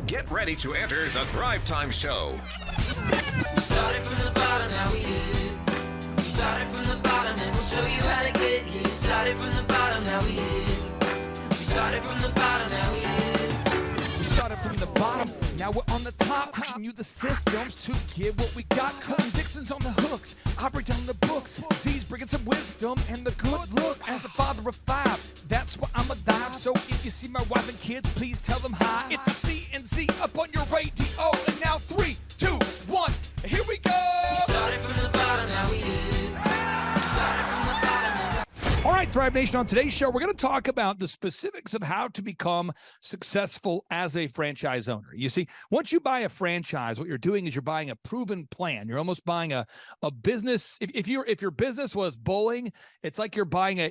Get ready to enter the Thrive Time Show. We started from the bottom, now we here. We started from the bottom, and we'll show you how to get here. Started from the bottom, now we here. We started from the bottom, now we here. We started from the bottom, now we're on the top. Teaching you the systems to get what we got. Colin Dixon's on the hooks, I break down the books. Z's bringing some wisdom and the good looks. As the father of five, that's why I'm alive. So if you see my wife and kids, please tell them hi. It's the C&Z up on your radio. And now 3, 2, 1, here we go. We started from the bottom, now we here. We started from the bottom, and All right, Thrive Nation, on today's show, we're going to talk about the specifics of how to become successful as a franchise owner. You see, once you buy a franchise, what you're doing is you're buying a proven plan. You're almost buying a business. If your business was bowling, it's like you're buying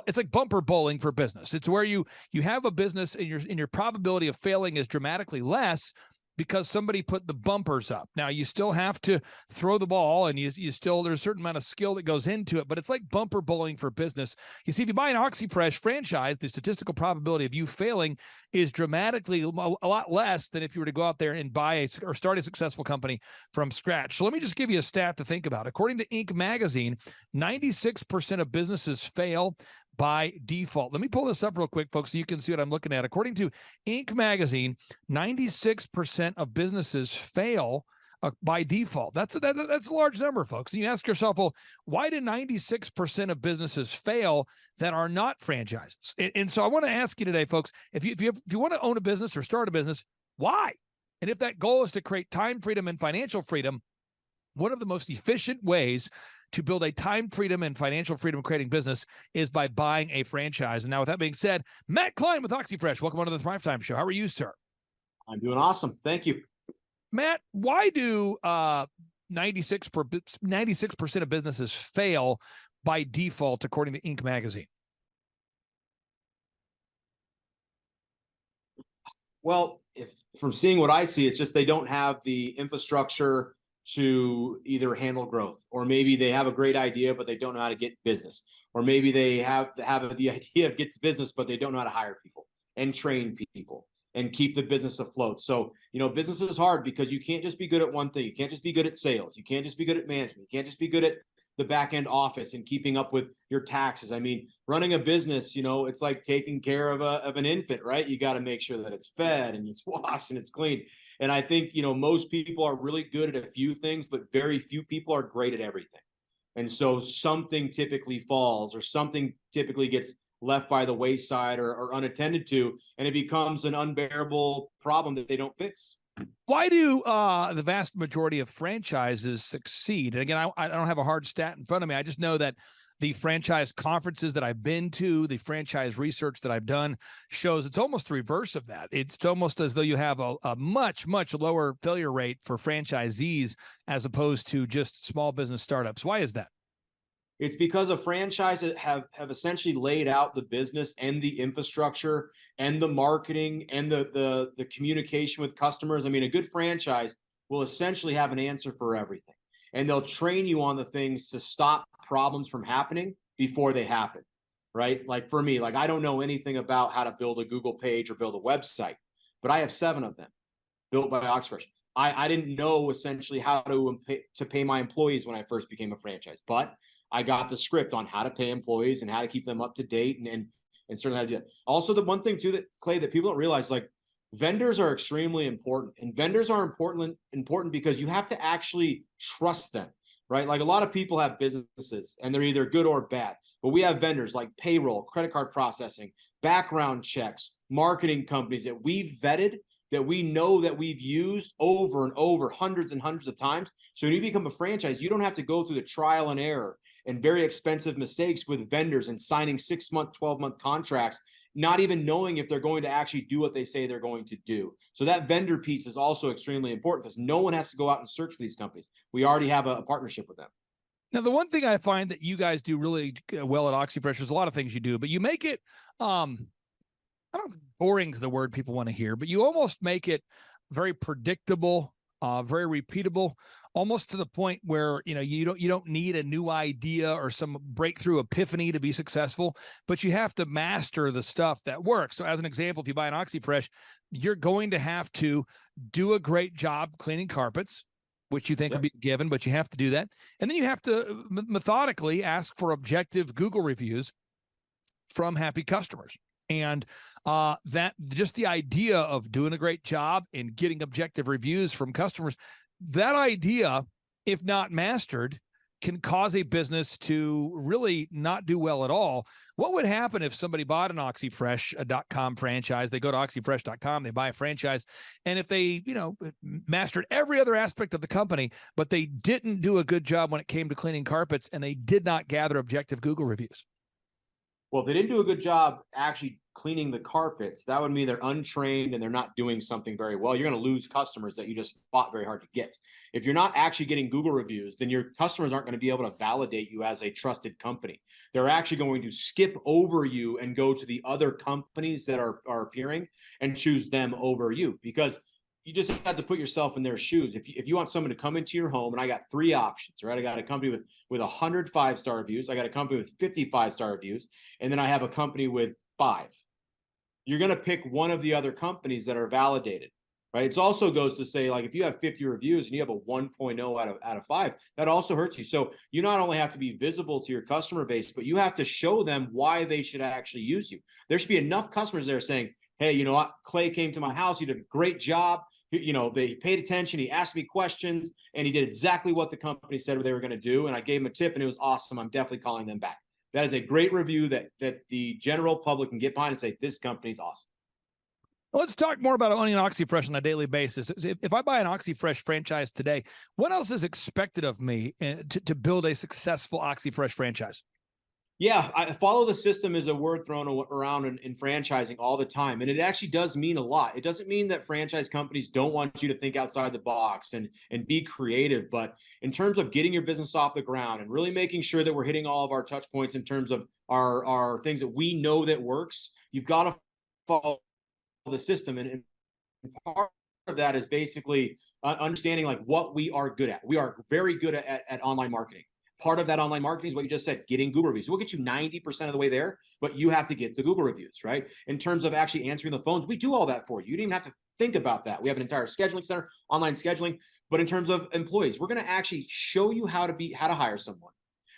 it's like bumper bowling for business. It's where you have a business and your probability of failing is dramatically less because somebody put the bumpers up. Now, you still have to throw the ball, and you still, there's a certain amount of skill that goes into it, but it's like bumper bowling for business. You see, if you buy an OxyFresh franchise, the statistical probability of you failing is dramatically a lot less than if you were to go out there and buy or start a successful company from scratch. So let me just give you a stat to think about. According to Inc. magazine, 96% of businesses fail by default. Let me pull this up real quick, folks, so you can see what I'm looking at. According to Inc. magazine, 96% of businesses fail by default. That's a large number, folks. And you ask yourself, well, why do 96% of businesses fail that are not franchises? And so I want to ask you today, folks, if you want to own a business or start a business, why? And if that goal is to create time freedom and financial freedom, one of the most efficient ways to build a time freedom and financial freedom creating business is by buying a franchise. And now with that being said, Matt Klein with OxyFresh, welcome on to the Thrive Time Show. How are you, sir? I'm doing awesome. Thank you. Matt, why do 96% of businesses fail by default, according to Inc. magazine? Well, if from seeing what I see, it's just they don't have the infrastructure to either handle growth, or maybe they have a great idea, but they don't know how to get business, or maybe they have the idea of get business, but they don't know how to hire people and train people and keep the business afloat. So, business is hard because you can't just be good at one thing. You can't just be good at sales. You can't just be good at management. You can't just be good at the back end office and keeping up with your taxes. I mean, running a business, it's like taking care of an infant, right? You got to make sure that it's fed and it's washed and it's cleaned. And I think, most people are really good at a few things, but very few people are great at everything. And so something typically falls, or something typically gets left by the wayside or unattended to, and it becomes an unbearable problem that they don't fix. Why do the vast majority of franchises succeed? And again, I don't have a hard stat in front of me. I just know that the franchise conferences that I've been to, the franchise research that I've done shows it's almost the reverse of that. It's almost as though you have a much, much lower failure rate for franchisees as opposed to just small business startups. Why is that? It's because a franchise have essentially laid out the business and the infrastructure and the marketing and the communication with customers. I mean, a good franchise will essentially have an answer for everything. And they'll train you on the things to stop problems from happening before they happen, right? Like for me, I don't know anything about how to build a Google page or build a website, but I have 7 of them built by OxyFresh. I didn't know essentially how to pay my employees when I first became a franchise, but I got the script on how to pay employees and how to keep them up to date and certainly how to do that. Also, the one thing too that Clay, that people don't realize, vendors are extremely important, and vendors are important because you have to actually trust them, right? Like a lot of people have businesses and they're either good or bad, but we have vendors like payroll, credit card processing, background checks, marketing companies that we've vetted, that we know that we've used over and over hundreds and hundreds of times. So when you become a franchise, you don't have to go through the trial and error and very expensive mistakes with vendors and signing 6-month, 12-month contracts, not even knowing if they're going to actually do what they say they're going to do. So that vendor piece is also extremely important because no one has to go out and search for these companies. We already have a partnership with them. Now, the one thing I find that you guys do really well at OxyFresh, there's a lot of things you do, but you make it, I don't think boring is the word people want to hear, but you almost make it very predictable very repeatable, almost to the point where, you don't need a new idea or some breakthrough epiphany to be successful, but you have to master the stuff that works. So as an example, if you buy an OxyFresh, you're going to have to do a great job cleaning carpets, which you think would be given, but you have to do that. And then you have to methodically ask for objective Google reviews from happy customers. And that just the idea of doing a great job and getting objective reviews from customers, that idea, if not mastered, can cause a business to really not do well at all. What would happen if somebody bought an oxyfresh.com franchise? They go to oxyfresh.com, they buy a franchise, and if they, mastered every other aspect of the company, but they didn't do a good job when it came to cleaning carpets, and they did not gather objective Google reviews? Well, if they didn't do a good job actually cleaning the carpets, that would mean they're untrained and they're not doing something very well. You're going to lose customers that you just fought very hard to get. If you're not actually getting Google reviews, then your customers aren't going to be able to validate you as a trusted company. They're actually going to skip over you and go to the other companies that are appearing and choose them over you, because you just have to put yourself in their shoes. If you want someone to come into your home, and I got three options, right? I got a company with 100 5-star reviews. I got a company with 50 5-star reviews. And then I have a company with 5. You're going to pick one of the other companies that are validated, right? It also goes to say, like, if you have 50 reviews and you have a 1.0 out of 5, that also hurts you. So you not only have to be visible to your customer base, but you have to show them why they should actually use you. There should be enough customers there saying, hey, you know what? Clay came to my house. He did a great job. They paid attention. He asked me questions, and he did exactly what the company said they were going to do. And I gave him a tip, and it was awesome. I'm definitely calling them back. That is a great review that the general public can get behind and say, this company's awesome. Well, let's talk more about owning an OxyFresh on a daily basis. If I buy an OxyFresh franchise today, what else is expected of me to build a successful OxyFresh franchise? Yeah, I follow the system is a word thrown around in franchising all the time. And it actually does mean a lot. It doesn't mean that franchise companies don't want you to think outside the box and be creative. But in terms of getting your business off the ground and really making sure that we're hitting all of our touch points in terms of our things that we know that works, you've got to follow the system. And part of that is basically understanding like what we are good at. We are very good at online marketing. Part of that online marketing is what you just said, getting Google reviews. We'll get you 90% of the way there, but you have to get the Google reviews, right? In terms of actually answering the phones, we do all that for you. You didn't even have to think about that. We have an entire scheduling center, online scheduling. But in terms of employees, we're going to actually show you how to hire someone,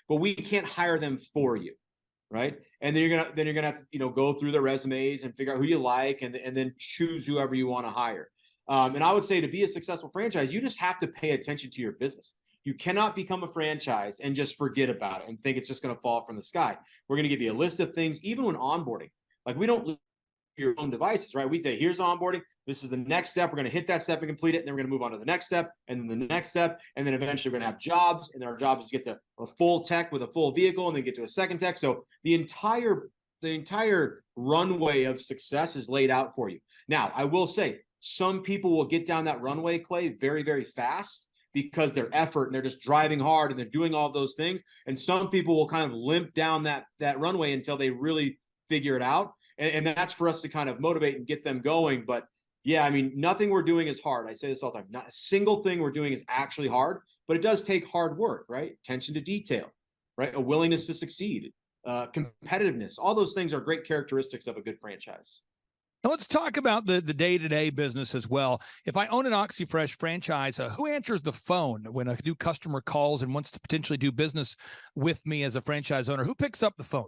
but we can't hire them for you, right? And then you're gonna have to go through the resumes and figure out who you like, and then choose whoever you want to hire. And I would say to be a successful franchise, you just have to pay attention to your business. You cannot become a franchise and just forget about it and think it's just going to fall from the sky. We're going to give you a list of things, even when onboarding. Like, we don't leave your own devices, right? We say, here's onboarding. This is the next step. We're going to hit that step and complete it. And then we're going to move on to the next step, and then the next step. And then eventually we're going to have jobs. And then our job is to get to a full tech with a full vehicle, and then get to a second tech. So the entire runway of success is laid out for you. Now, I will say, some people will get down that runway, Clay, very, very fast, because their effort and they're just driving hard and they're doing all those things. And some people will kind of limp down that runway until they really figure it out. And that's for us to kind of motivate and get them going. But yeah, I mean, nothing we're doing is hard. I say this all the time. Not a single thing we're doing is actually hard, but it does take hard work, right? Attention to detail, right? A willingness to succeed, competitiveness. All those things are great characteristics of a good franchise. Now let's talk about the day-to-day business as well. If I own an OxyFresh franchise, who answers the phone when a new customer calls and wants to potentially do business with me as a franchise owner? Who picks up the phone?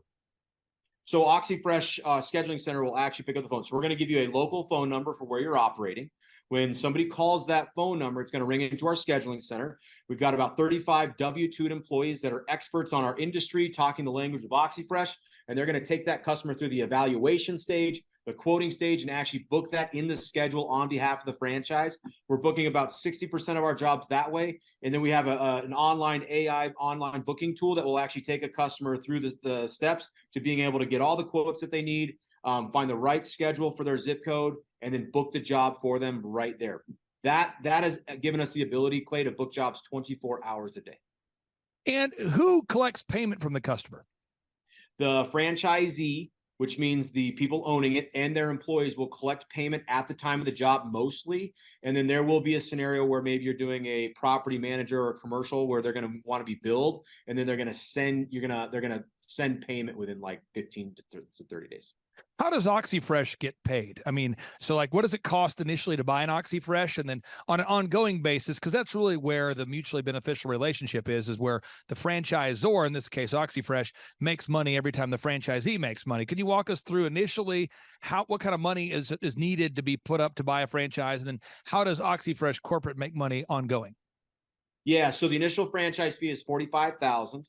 So OxyFresh Scheduling Center will actually pick up the phone. So we're going to give you a local phone number for where you're operating. When somebody calls that phone number, it's going to ring into our scheduling center. We've got about 35 W-2 employees that are experts on our industry, talking the language of OxyFresh, and they're going to take that customer through the evaluation stage, the quoting stage, and actually book that in the schedule on behalf of the franchise. We're booking about 60% of our jobs that way. And then we have an online AI online booking tool that will actually take a customer through the steps to being able to get all the quotes that they need, find the right schedule for their zip code, and then book the job for them right there. That has given us the ability, Clay, to book jobs 24 hours a day. And who collects payment from the customer? The franchisee which means the people owning it and their employees will collect payment at the time of the job mostly. And then there will be a scenario where maybe you're doing a property manager or commercial where they're going to want to be billed, and then they're going to send payment within like 15 to 30 days. How does OxyFresh get paid? I mean, so like, what does it cost initially to buy an OxyFresh, and then on an ongoing basis? Because that's really where the mutually beneficial relationship is where the franchisor, in this case OxyFresh, makes money every time the franchisee makes money. Can you walk us through initially what kind of money is needed to be put up to buy a franchise, and then how does OxyFresh corporate make money ongoing? Yeah, so the initial franchise fee is $45,000.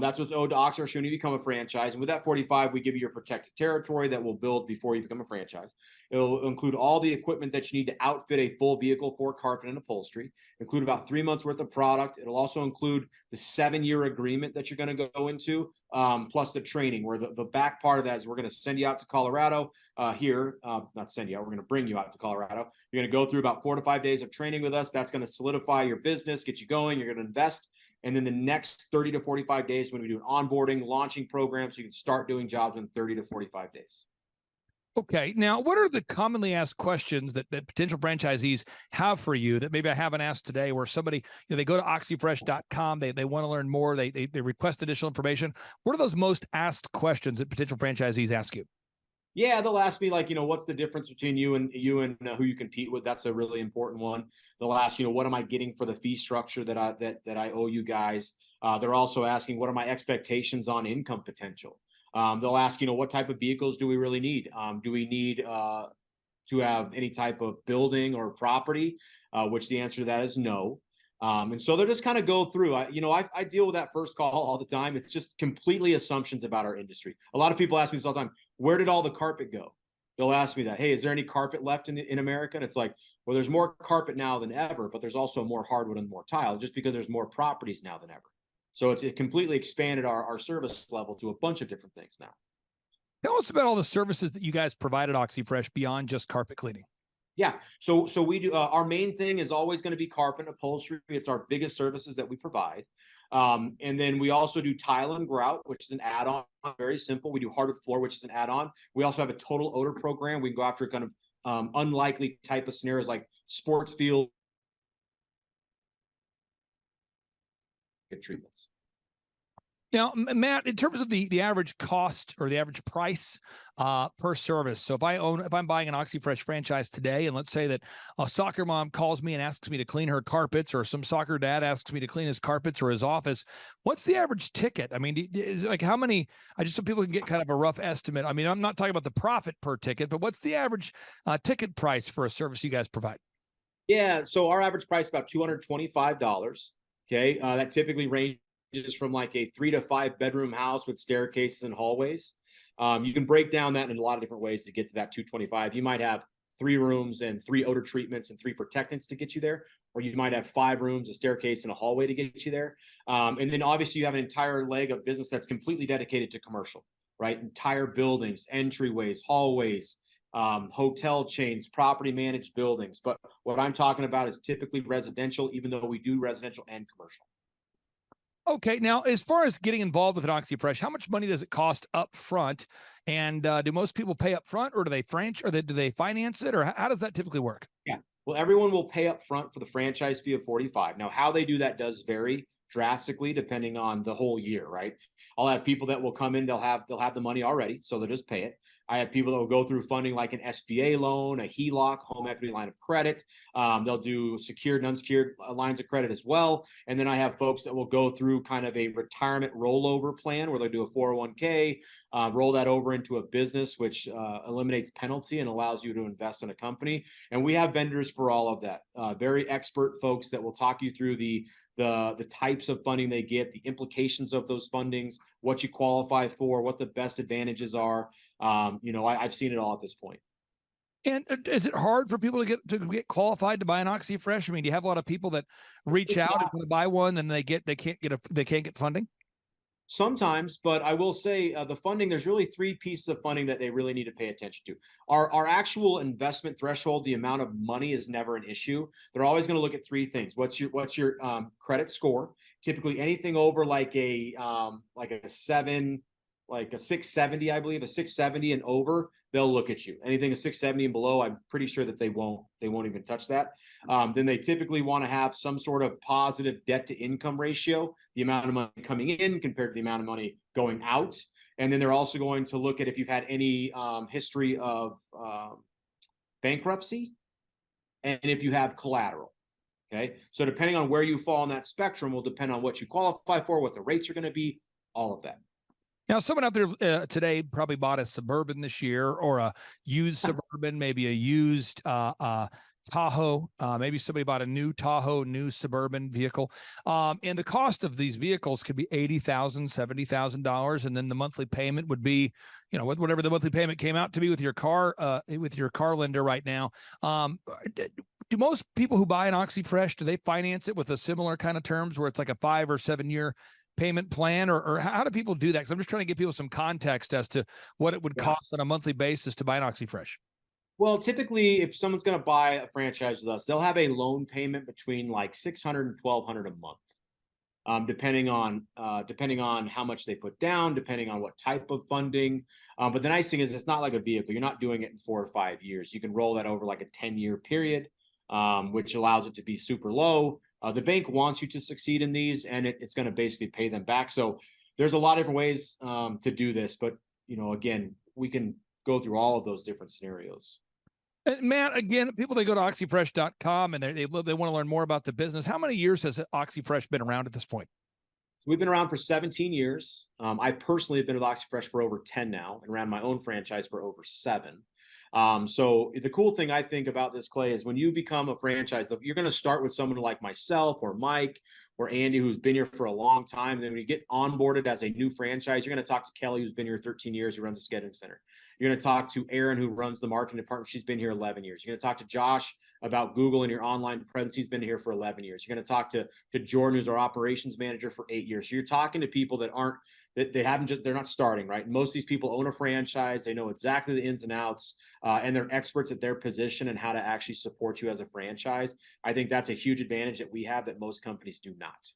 That's what's owed to OxyFresh when you become a franchise. And with that 45, we give you your protected territory that will build before you become a franchise. It'll include all the equipment that you need to outfit a full vehicle for carpet and upholstery, include about 3 months worth of product. It'll also include the 7-year agreement that you're going to go into, plus the training, where the back part of that is we're going to send you out to Colorado not send you out, we're going to bring you out to Colorado. You're going to go through about 4 to 5 days of training with us. That's going to solidify your business, get you going. You're going to invest. And then the next 30 to 45 days, when we do an onboarding, launching program, so you can start doing jobs in 30 to 45 days. Okay. Now, what are the commonly asked questions that potential franchisees have for you that maybe I haven't asked today, where somebody, they go to oxyfresh.com, they want to learn more, they request additional information. What are those most asked questions that potential franchisees ask you? Yeah, they'll ask me like, what's the difference between you and who you compete with? That's a really important one. They'll ask, what am I getting for the fee structure that I owe you guys? They're also asking, what are my expectations on income potential? They'll ask, what type of vehicles do we really need? Do we need to have any type of building or property? Which the answer to that is no. And so they'll just kind of go through. I deal with that first call all the time. It's just completely assumptions about our industry. A lot of people ask me this all the time. Where did all the carpet go? They'll ask me that. Hey, is there any carpet left in America? And it's like, well, there's more carpet now than ever, but there's also more hardwood and more tile, just because there's more properties now than ever. So it completely expanded our service level to a bunch of different things now. Tell us about all the services that you guys provide at OxyFresh beyond just carpet cleaning. Yeah, so we do. Our main thing is always going to be carpet and upholstery. It's our biggest services that we provide. And then we also do tile and grout, which is an add-on. Very simple. We do hardwood floor, which is an add-on. We also have a total odor program. We can go after kind of unlikely type of scenarios like sports field treatments. Now, Matt, in terms of the average cost or the average price per service, so if I'm buying an OxyFresh franchise today, and let's say that a soccer mom calls me and asks me to clean her carpets, or some soccer dad asks me to clean his carpets or his office, what's the average ticket? I mean, is like how many? Just so people can get kind of a rough estimate. I mean, I'm not talking about the profit per ticket, but what's the average ticket price for a service you guys provide? Yeah, so our average price is about $225. Okay, that typically ranges from like a 3 to 5 bedroom house with staircases and hallways. You can break down that in a lot of different ways to get to that 225. You might have 3 rooms and 3 odor treatments and 3 protectants to get you there, or you might have 5 rooms, a staircase, and a hallway to get you there. And then obviously you have an entire leg of business that's completely dedicated to commercial, right? Entire buildings, entryways, hallways, hotel chains, property managed buildings. But what I'm talking about is typically residential, even though we do residential and commercial. Okay, now as far as getting involved with an OxyFresh, how much money does it cost up front? And do most people pay up front, or do they do they finance it, or how does that typically work? Yeah, well, everyone will pay up front for the franchise fee of $45. Now, how they do that does vary drastically depending on the whole year, right? I'll have people that will come in, they'll have the money already, so they'll just pay it. I have people that will go through funding like an SBA loan, a HELOC, home equity line of credit. They'll do secured and unsecured lines of credit as well. And then I have folks that will go through kind of a retirement rollover plan where they'll do a 401k, roll that over into a business, which eliminates penalty and allows you to invest in a company. And we have vendors for all of that. Very expert folks that will talk you through the types of funding they get, the implications of those fundings, what you qualify for, what the best advantages are. I've seen it all at this point. And is it hard for people to get qualified to buy an OxyFresh? I mean, do you have a lot of people that reach out and want to buy one and they can't get funding? Sometimes, but I will say the funding, there's really 3 pieces of funding that they really need to pay attention to. Our actual investment threshold, the amount of money, is never an issue. They're always going to look at 3 things. What's your credit score? Typically anything over like a 7, like a 670, I believe, a 670 and over, they'll look at you. Anything a 670 and below, I'm pretty sure that they won't even touch that. Then they typically want to have some sort of positive debt to income ratio, the amount of money coming in compared to the amount of money going out. And then they're also going to look at if you've had any history of bankruptcy and if you have collateral. Okay. So depending on where you fall on that spectrum will depend on what you qualify for, what the rates are going to be, all of that. Now, someone out there today probably bought a Suburban this year, or a used Suburban, maybe a used Tahoe. Maybe somebody bought a new Tahoe, new Suburban vehicle. And the cost of these vehicles could be $80,000, $70,000. And then the monthly payment would be, whatever the monthly payment came out to be with your car lender right now. Do most people who buy an OxyFresh, do they finance it with a similar kind of terms where it's like a 5 or 7 year payment plan, or how do people do that? Because I'm just trying to give people some context as to what it would cost on a monthly basis to buy an OxyFresh. Well, typically, if someone's going to buy a franchise with us, they'll have a loan payment between like $600 and $1,200 a month, depending on how much they put down, depending on what type of funding. But the nice thing is, it's not like a vehicle. You're not doing it in 4 or 5 years. You can roll that over like a 10-year period, which allows it to be super low. The bank wants you to succeed in these, and it's going to basically pay them back. So there's a lot of different ways to do this, but again, we can go through all of those different scenarios. And Matt, again, people, they go to oxyfresh.com and they want to learn more about the business. How many years has OxyFresh been around at this point? We've been around for 17 years. I personally have been with OxyFresh for over 10 now and ran my own franchise for over 7. So the cool thing I think about this, Clay, is when you become a franchise, you're going to start with someone like myself or Mike or Andy, who's been here for a long time. And then when you get onboarded as a new franchise, you're going to talk to Kelly, who's been here 13 years, who runs the scheduling center. You're going to talk to Erin, who runs the marketing department. She's been here 11 years. You're going to talk to Josh about Google and your online presence. He's been here for 11 years. You're going to talk to Jordan, who's our operations manager, for 8 years. So you're talking to people that they're not starting, right? Most of these people own a franchise. They know exactly the ins and outs, and they're experts at their position and how to actually support you as a franchise. I think that's a huge advantage that we have that most companies do not.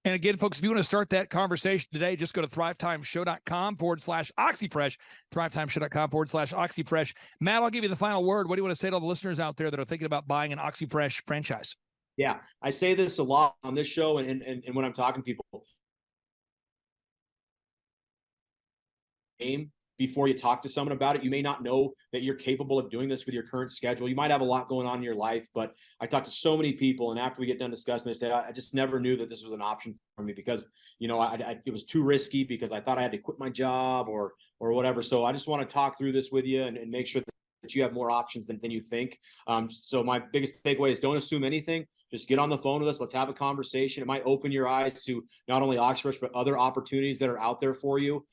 And again, folks, if you want to start that conversation today, just go to thrivetimeshow.com/OxyFresh, thrivetimeshow.com/OxyFresh. Matt, I'll give you the final word. What do you want to say to all the listeners out there that are thinking about buying an OxyFresh franchise? Yeah, I say this a lot on this show and when I'm talking to people. Before you talk to someone about it, you may not know that you're capable of doing this with your current schedule. You might have a lot going on in your life, but I talk to so many people, and after we get done discussing, they say, I just never knew that this was an option for me because, it was too risky because I thought I had to quit my job or whatever. So I just want to talk through this with you and make sure that you have more options than you think. So my biggest takeaway is don't assume anything. Just get on the phone with us. Let's have a conversation. It might open your eyes to not only OxyFresh, but other opportunities that are out there for you.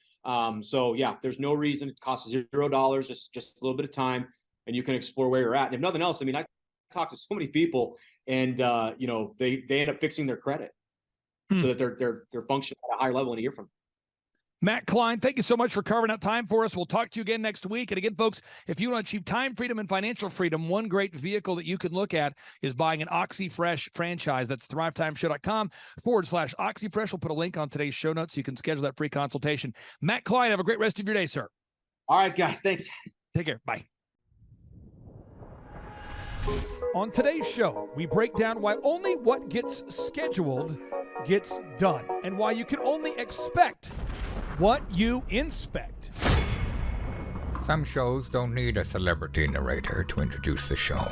So yeah, there's no reason. It costs $0, just a little bit of time, and you can explore where you're at. And if nothing else, I talk to so many people, and they end up fixing their credit so that they're functioning at a high level in a year from now. Matt Klein, thank you so much for carving out time for us. We'll talk to you again next week. And again, folks, if you want to achieve time freedom and financial freedom, one great vehicle that you can look at is buying an OxyFresh franchise. That's thrivetimeshow.com/OxyFresh. We'll put a link on today's show notes so you can schedule that free consultation. Matt Klein, have a great rest of your day, sir. All right, guys. Thanks. Take care. Bye. On today's show, we break down why only what gets scheduled gets done, and why you can only expect what you inspect. Some shows don't need a celebrity narrator to introduce the show,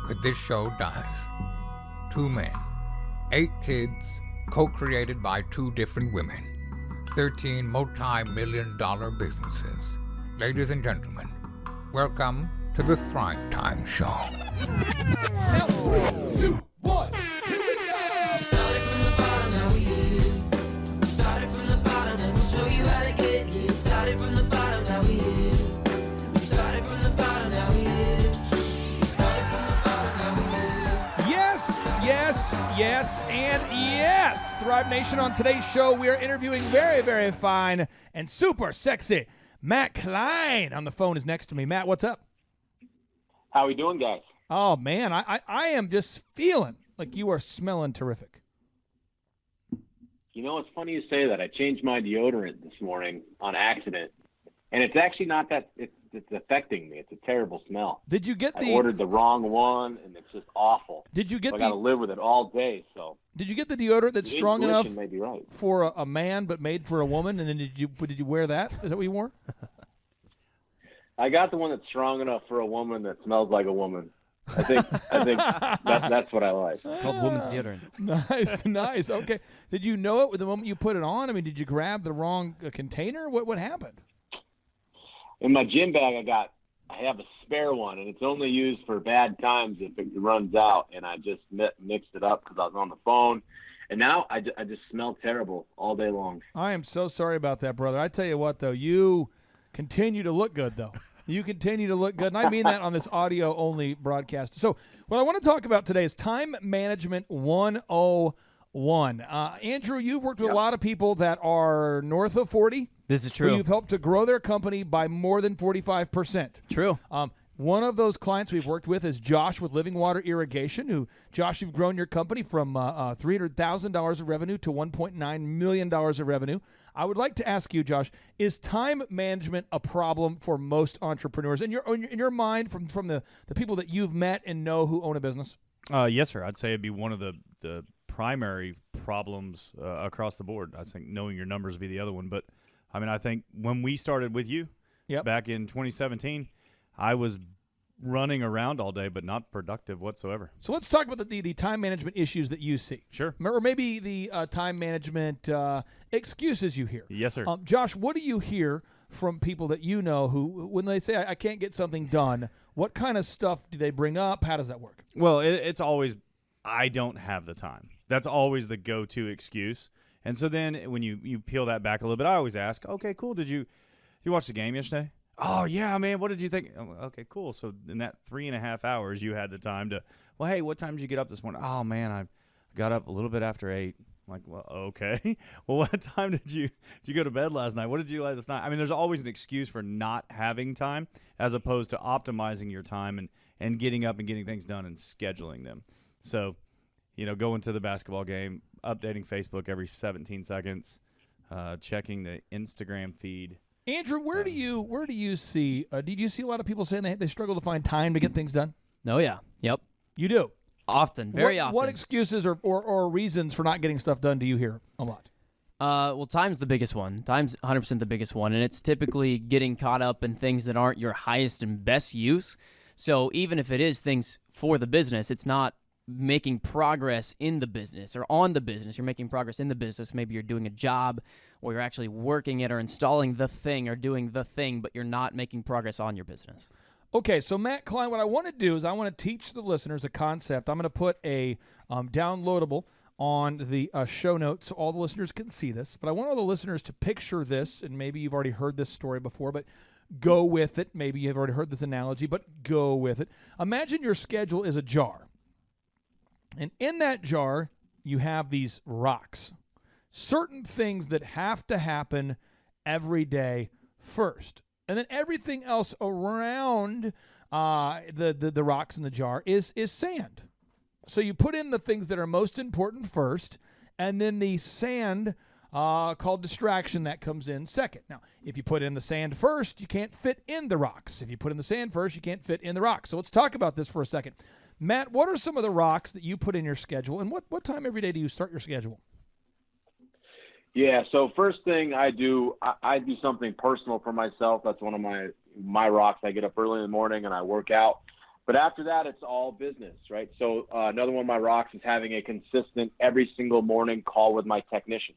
but this show does. 2 men, 8 kids, co-created by 2 different women, 13 multi-million-dollar businesses. Ladies and gentlemen, welcome to the Thrive Time Show. Now, 3, 2, 1, here we go! We started from the bottom, now we here. We started from the bottom, and we'll show you how to get here. Started from the bottom, now we here. We started from the bottom, now we here. We started from the bottom, now we here. Yes, yes, yes, and yes. Thrive Nation, on today's show, we are interviewing very, very fine and super sexy Matt Klein. On the phone is next to me. Matt, what's up? How we doing, guys? Oh, man, I am just feeling like you are smelling terrific. You know, it's funny you say that. I changed my deodorant this morning on accident, and it's actually not that it's affecting me. It's a terrible smell. Did you get I ordered the wrong one, and it's just awful. Did you get I got to live with it all day. So Did you get the deodorant that's the strong enough intuition may be right. for a man but made for a woman? And then did you wear that? Is that what you wore? I got the one that's strong enough for a woman that smells like a woman. I think that's what I like. It's called women's deodorant. Nice. Okay. Did you know it with the moment you put it on? I mean, did you grab the wrong container? What happened? In my gym bag, I have a spare one, and it's only used for bad times if it runs out. And I just mixed it up because I was on the phone, and now I just smell terrible all day long. I am so sorry about that, brother. I tell you what, though, you continue to look good, though. You continue to look good, and I mean that on this audio-only broadcast. So what I want to talk about today is Time Management 101. Andrew, you've worked with a lot of people that are north of 40. This is true. You've helped to grow their company by more than 45%. True. One of those clients we've worked with is Josh with Living Water Irrigation, Josh, you've grown your company from $300,000 of revenue to $1.9 million of revenue. I would like to ask you, Josh, is time management a problem for most entrepreneurs? In your mind, from the people that you've met and know who own a business? Yes, sir. I'd say it'd be one of the primary problems across the board. I think knowing your numbers would be the other one. But, I mean, I think when we started with you back in 2017, I was running around all day, but not productive whatsoever. So let's talk about the time management issues that you see. Sure. Or maybe the time management excuses you hear. Yes, sir. Josh, what do you hear from people that you know who, when they say, I can't get something done, what kind of stuff do they bring up? How does that work? Well, it's always, I don't have the time. That's always the go-to excuse. And so then when you peel that back a little bit, I always ask, okay, cool, did you watch the game yesterday? Oh, yeah, man, what did you think? Oh, okay, cool. So in that 3.5 hours, you had the time to, well, hey, what time did you get up this morning? Oh, man, I got up a little bit after 8. I'm like, well, okay. Well, what time did you go to bed last night? What did you do last night? I mean, there's always an excuse for not having time as opposed to optimizing your time and getting up and getting things done and scheduling them. So, going to the basketball game, updating Facebook every 17 seconds, checking the Instagram feed. Andrew, where do you see? Did you see a lot of people saying they struggle to find time to get things done? Oh, yeah. Yep. You do? Often. Very often. What excuses or reasons for not getting stuff done do you hear a lot? Well, time's the biggest one. Time's 100% the biggest one, and it's typically getting caught up in things that aren't your highest and best use. So even if it is things for the business, it's not making progress in the business or on the business. You're making progress in the business. Maybe you're doing a job or you're actually working it or installing the thing or doing the thing, but you're not making progress on your business. Okay, so Matt Klein, what I want to do is I want to teach the listeners a concept. I'm going to put a downloadable on the show notes so all the listeners can see this. But I want all the listeners to picture this, and maybe you've already heard this story before, but go with it. Maybe you've already heard this analogy, but go with it. Imagine your schedule is a jar. And in that jar, you have these rocks. Certain things that have to happen every day first. And then everything else around the rocks in the jar is sand. So you put in the things that are most important first, and then the sand called distraction that comes in second. Now, if you put in the sand first, you can't fit in the rocks. If you put in the sand first, you can't fit in the rocks. So let's talk about this for a second. Matt, what are some of the rocks that you put in your schedule, and what time every day do you start your schedule? Yeah, so first thing I do something personal for myself. That's one of my rocks. I get up early in the morning and I work out. But after that, it's all business, right? So another one of my rocks is having a consistent every single morning call with my technician,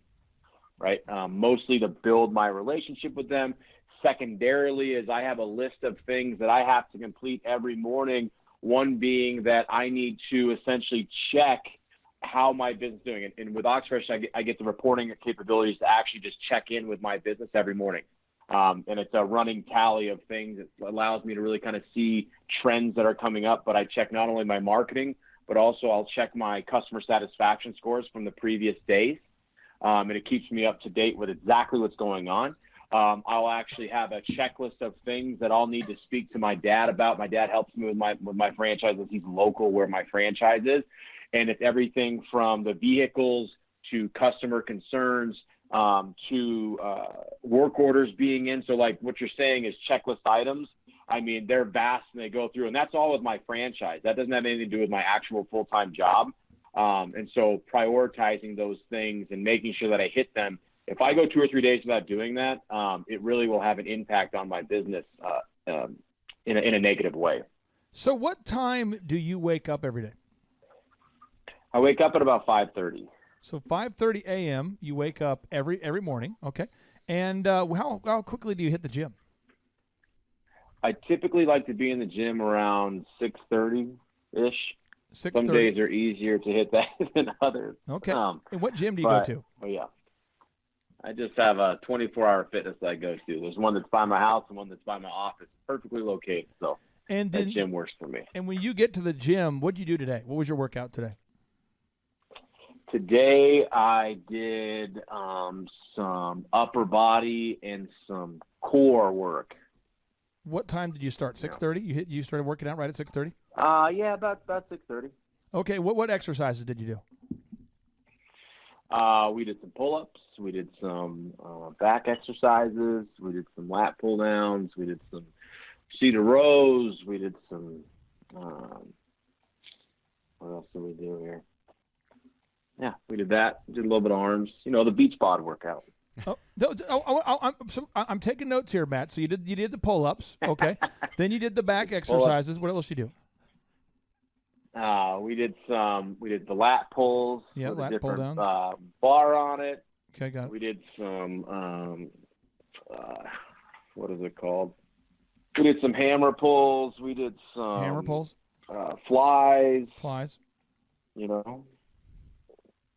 right? Mostly to build my relationship with them. Secondarily is I have a list of things that I have to complete every morning. One being that I need to essentially check how my business is doing. And with Oxfresh, I get the reporting capabilities to actually just check in with my business every morning. And it's a running tally of things. It allows me to really kind of see trends that are coming up. But I check not only my marketing, but also I'll check my customer satisfaction scores from the previous days. And it keeps me up to date with exactly what's going on. I'll actually have a checklist of things that I'll need to speak to my dad about. My dad helps me with my franchise. He's local where my franchise is. And it's everything from the vehicles to customer concerns, to work orders being in. So like what you're saying is checklist items. I mean, they're vast and they go through, and that's all with my franchise. That doesn't have anything to do with my actual full-time job. And so prioritizing those things and making sure that I hit them. If I go 2 or 3 days without doing that, it really will have an impact on my business in a negative way. So what time do you wake up every day? I wake up at about 5:30. So 5:30 a.m. you wake up every morning, okay? And how quickly do you hit the gym? I typically like to be in the gym around 6:30-ish. 6:30. Some days are easier to hit that than others. Okay. And what gym do you go to? Oh, yeah. I just have a 24-hour fitness that I go to. There's one that's by my house and one that's by my office, perfectly located. So that gym works for me. And when you get to the gym, what did you do today? What was your workout today? Today I did some upper body and some core work. What time did you start? 6:30? You started working out right at 6:30? Yeah, about 6:30. Okay. What exercises did you do? We did some pull-ups. We did some back exercises. We did some lat pull-downs. We did some seated rows. We did some what else did we do here? Yeah, we did that. Did a little bit of arms. The beach bod workout. I'm taking notes here, Matt. So you did the pull-ups, okay? Then you did the back exercises. What else did you do? We did the lat pulls. Yeah, with a lat different, pull downs. Bar on it. Okay, got it. We did some what is it called? We did some hammer pulls. We did some hammer pulls. Flies. Flies.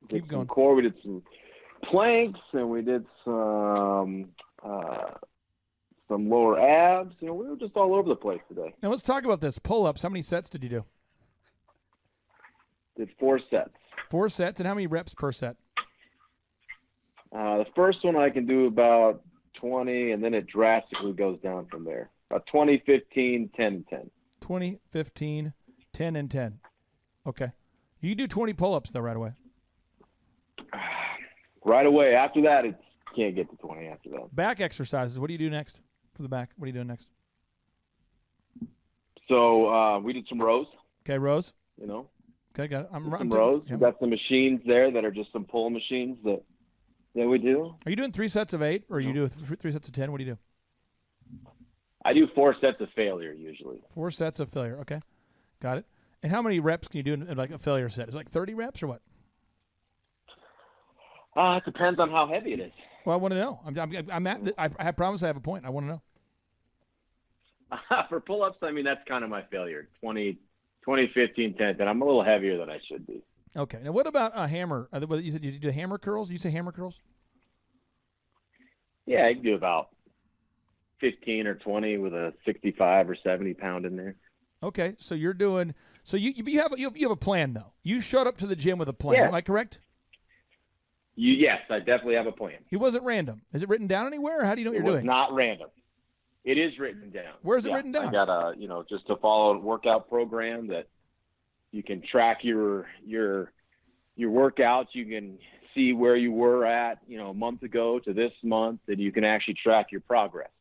Keep going. Core. We did some planks, and we did some lower abs. We were just all over the place today. Now let's talk about this pull-ups. How many sets did you do? Did 4 sets. 4 sets, and how many reps per set? The first one I can do about 20, and then it drastically goes down from there. About 20, 15, 10, and 10. 20, 15, 10, and 10. Okay. You do 20 pull-ups, though, right away. Right away. After that, it can't get to 20 after that. Back exercises. What do you do next for the back? What are you doing next? So we did some rows. Okay, rows. Okay, got it. I'm rows. Yeah. We've got some machines there that are just some pull machines that we do. Are you doing 3 sets of 8, or you do 3 sets of 10? What do you do? I do 4 sets of failure usually. 4 sets of failure. Okay, got it. And how many reps can you do in like a failure set? Is it like 30 reps or what? It depends on how heavy it is. Well, I want to know. I promise I have a point. I want to know. For pull-ups, I mean, that's kind of my failure. 20, 15, 10. And I'm a little heavier than I should be. Okay. Now, what about a hammer? You said you do hammer curls? You say hammer curls? Yeah, I can do about 15 or 20 with a 65 or 70 pound in there. Okay. So you're doing – so you have a plan, though. You showed up to the gym with a plan. Yeah. Am I correct? Yes, I definitely have a plan. It wasn't random. Is it written down anywhere, or how do you know what you're doing? It's not random. It is written down. Where's it written down? I got just to follow a workout program that you can track your workouts. You can see where you were at, a month ago to this month, and you can actually track your progress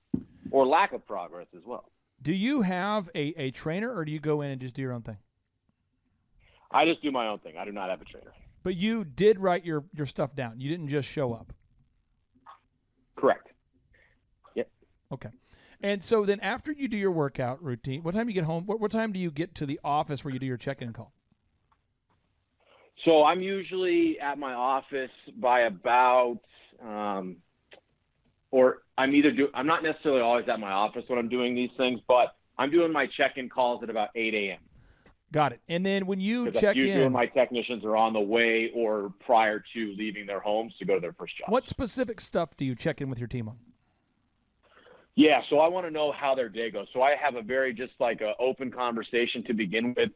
or lack of progress as well. Do you have a trainer, or do you go in and just do your own thing? I just do my own thing. I do not have a trainer. But you did write your stuff down. You didn't just show up. Correct. Yep. Okay. And so then after you do your workout routine, what time do you get home? What time do you get to the office where you do your check-in call? So I'm usually at my office by about I'm not necessarily always at my office when I'm doing these things, but I'm doing my check-in calls at about 8 a.m. Got it. And then when you check usually in, my technicians are on the way or prior to leaving their homes to go to their first job. What specific stuff do you check in with your team on? Yeah, so I want to know how their day goes. So I have a very just like a open conversation to begin with.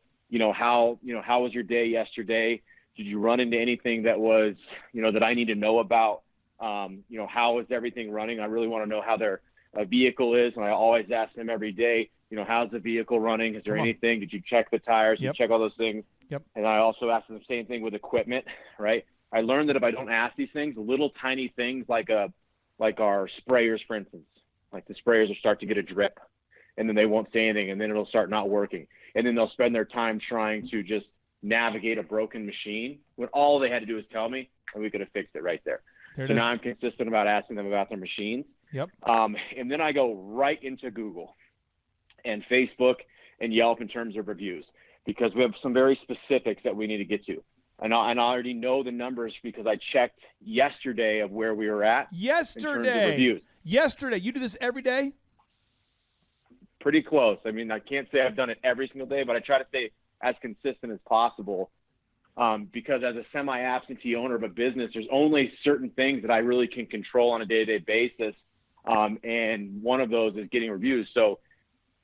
How was your day yesterday? Did you run into anything that was, that I need to know about? How is everything running? I really want to know how their vehicle is, and I always ask them every day, how's the vehicle running? Is there anything? Did you check the tires? Did you check all those things? Yep. And I also ask them the same thing with equipment, right? I learned that if I don't ask these things, little tiny things like our sprayers, for instance, like the sprayers will start to get a drip, and then they won't say anything, and then it'll start not working. And then they'll spend their time trying to just navigate a broken machine when all they had to do was tell me, and we could have fixed it right there. So now I'm consistent about asking them about their machines. Yep. And then I go right into Google and Facebook and Yelp in terms of reviews, because we have some very specifics that we need to get to. And I already know the numbers because I checked yesterday of where we were at. Yesterday. In terms of reviews. Yesterday. You do this every day? Pretty close. I mean, I can't say I've done it every single day, but I try to stay as consistent as possible. Because as a semi-absentee owner of a business, there's only certain things that I really can control on a day-to-day basis. And one of those is getting reviews. So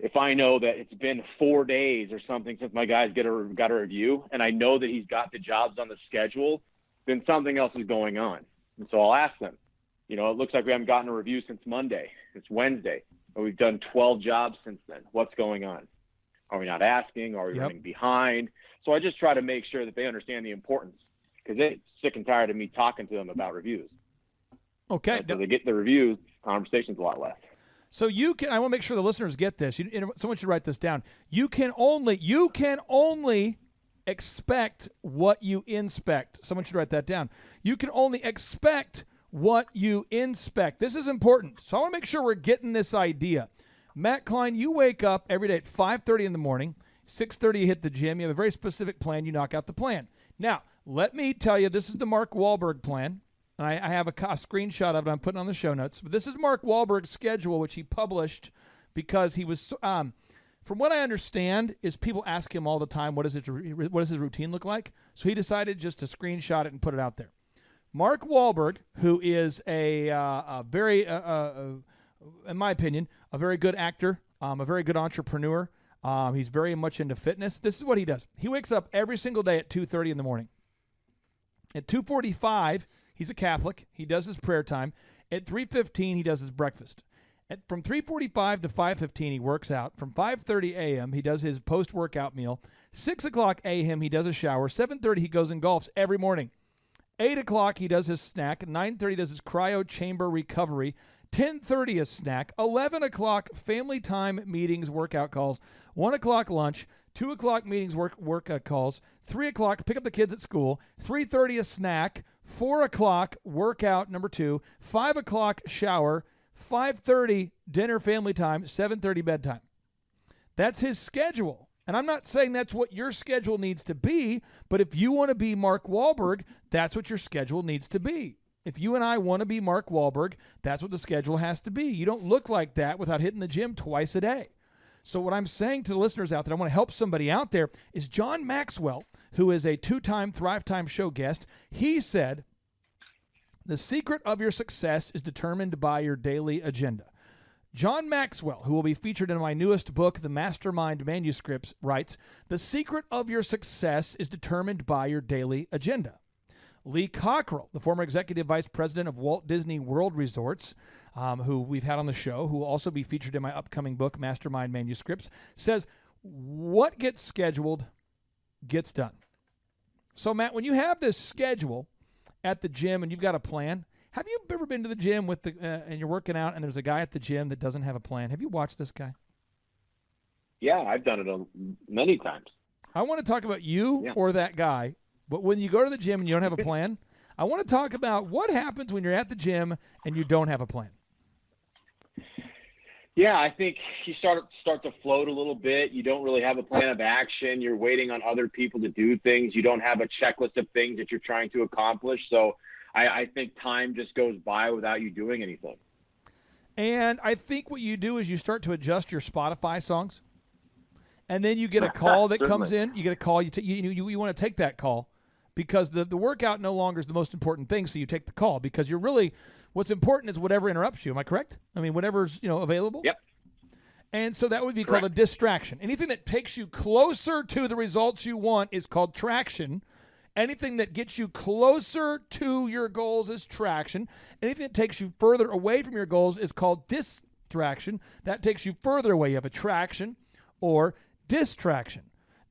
if I know that it's been 4 days or something since my guys got a review, and I know that he's got the jobs on the schedule, then something else is going on. And so I'll ask them, it looks like we haven't gotten a review since Monday. It's Wednesday, and we've done 12 jobs since then. What's going on? Are we not asking? Are we running behind? So I just try to make sure that they understand the importance, because they're sick and tired of me talking to them about reviews. Okay. So they get the reviews, conversation's a lot less. So I want to make sure the listeners get this. Someone should write this down. You can only expect what you inspect. Someone should write that down. You can only expect what you inspect. This is important. So I want to make sure we're getting this idea. Matt Klein, you wake up every day at 5:30 in the morning. 6:30 you hit the gym. You have a very specific plan. You knock out the plan. Now, let me tell you, this is the Mark Wahlberg plan. I have a screenshot of it I'm putting on the show notes. But this is Mark Wahlberg's schedule, which he published because he was, from what I understand, is people ask him all the time, what does his routine look like? So he decided just to screenshot it and put it out there. Mark Wahlberg, who is a very, in my opinion, a very good actor, a very good entrepreneur. He's very much into fitness. This is what he does. He wakes up every single day at 2:30 in the morning. At 2:45, he's a Catholic. He does his prayer time. At 3:15, he does his breakfast. From 3:45 to 5:15, he works out. From 5:30 a.m., he does his post-workout meal. 6 o'clock a.m., he does a shower. 7:30, he goes and golfs every morning. 8 o'clock, he does his snack. 9:30, does his cryo chamber recovery. 10:30, a snack. 11 o'clock, family time, meetings, workout calls. 1 o'clock, lunch. 2 o'clock, meetings, workout calls. 3 o'clock, pick up the kids at school. 3:30, a snack. 4 o'clock, workout number 2. 5 o'clock, shower. 5:30, dinner, family time. 7:30, bedtime. That's his schedule. And I'm not saying that's what your schedule needs to be, but if you want to be Mark Wahlberg, that's what your schedule needs to be. If you and I want to be Mark Wahlberg, that's what the schedule has to be. You don't look like that without hitting the gym twice a day. So what I'm saying to the listeners out there, I want to help somebody out there, is John Maxwell, who is a 2-time Thrive Time show guest. He said, the secret of your success is determined by your daily agenda. John Maxwell, who will be featured in my newest book, The Mastermind Manuscripts, writes, the secret of your success is determined by your daily agenda. Lee Cockrell, the former executive vice president of Walt Disney World Resorts, who we've had on the show, who will also be featured in my upcoming book, Mastermind Manuscripts, says, what gets scheduled gets done. So, Matt, when you have this schedule at the gym and you've got a plan, have you ever been to the gym with and you're working out and there's a guy at the gym that doesn't have a plan? Have you watched this guy? Yeah, I've done it many times. I want to talk about you or that guy. But when you go to the gym and you don't have a plan, I want to talk about what happens when you're at the gym and you don't have a plan. Yeah, I think you start to float a little bit. You don't really have a plan of action. You're waiting on other people to do things. You don't have a checklist of things that you're trying to accomplish. So I think time just goes by without you doing anything. And I think what you do is you start to adjust your Spotify songs. And then you get a call that comes in. You get a call. You want to take that call because the workout no longer is the most important thing. So you take the call because you're really what's important is whatever interrupts you. Am I correct? I mean, whatever's available. Yep. And so that would be called a distraction. Anything that takes you closer to the results you want is called traction. Anything that gets you closer to your goals is traction. Anything that takes you further away from your goals is called distraction. That takes you further away. You have attraction or distraction.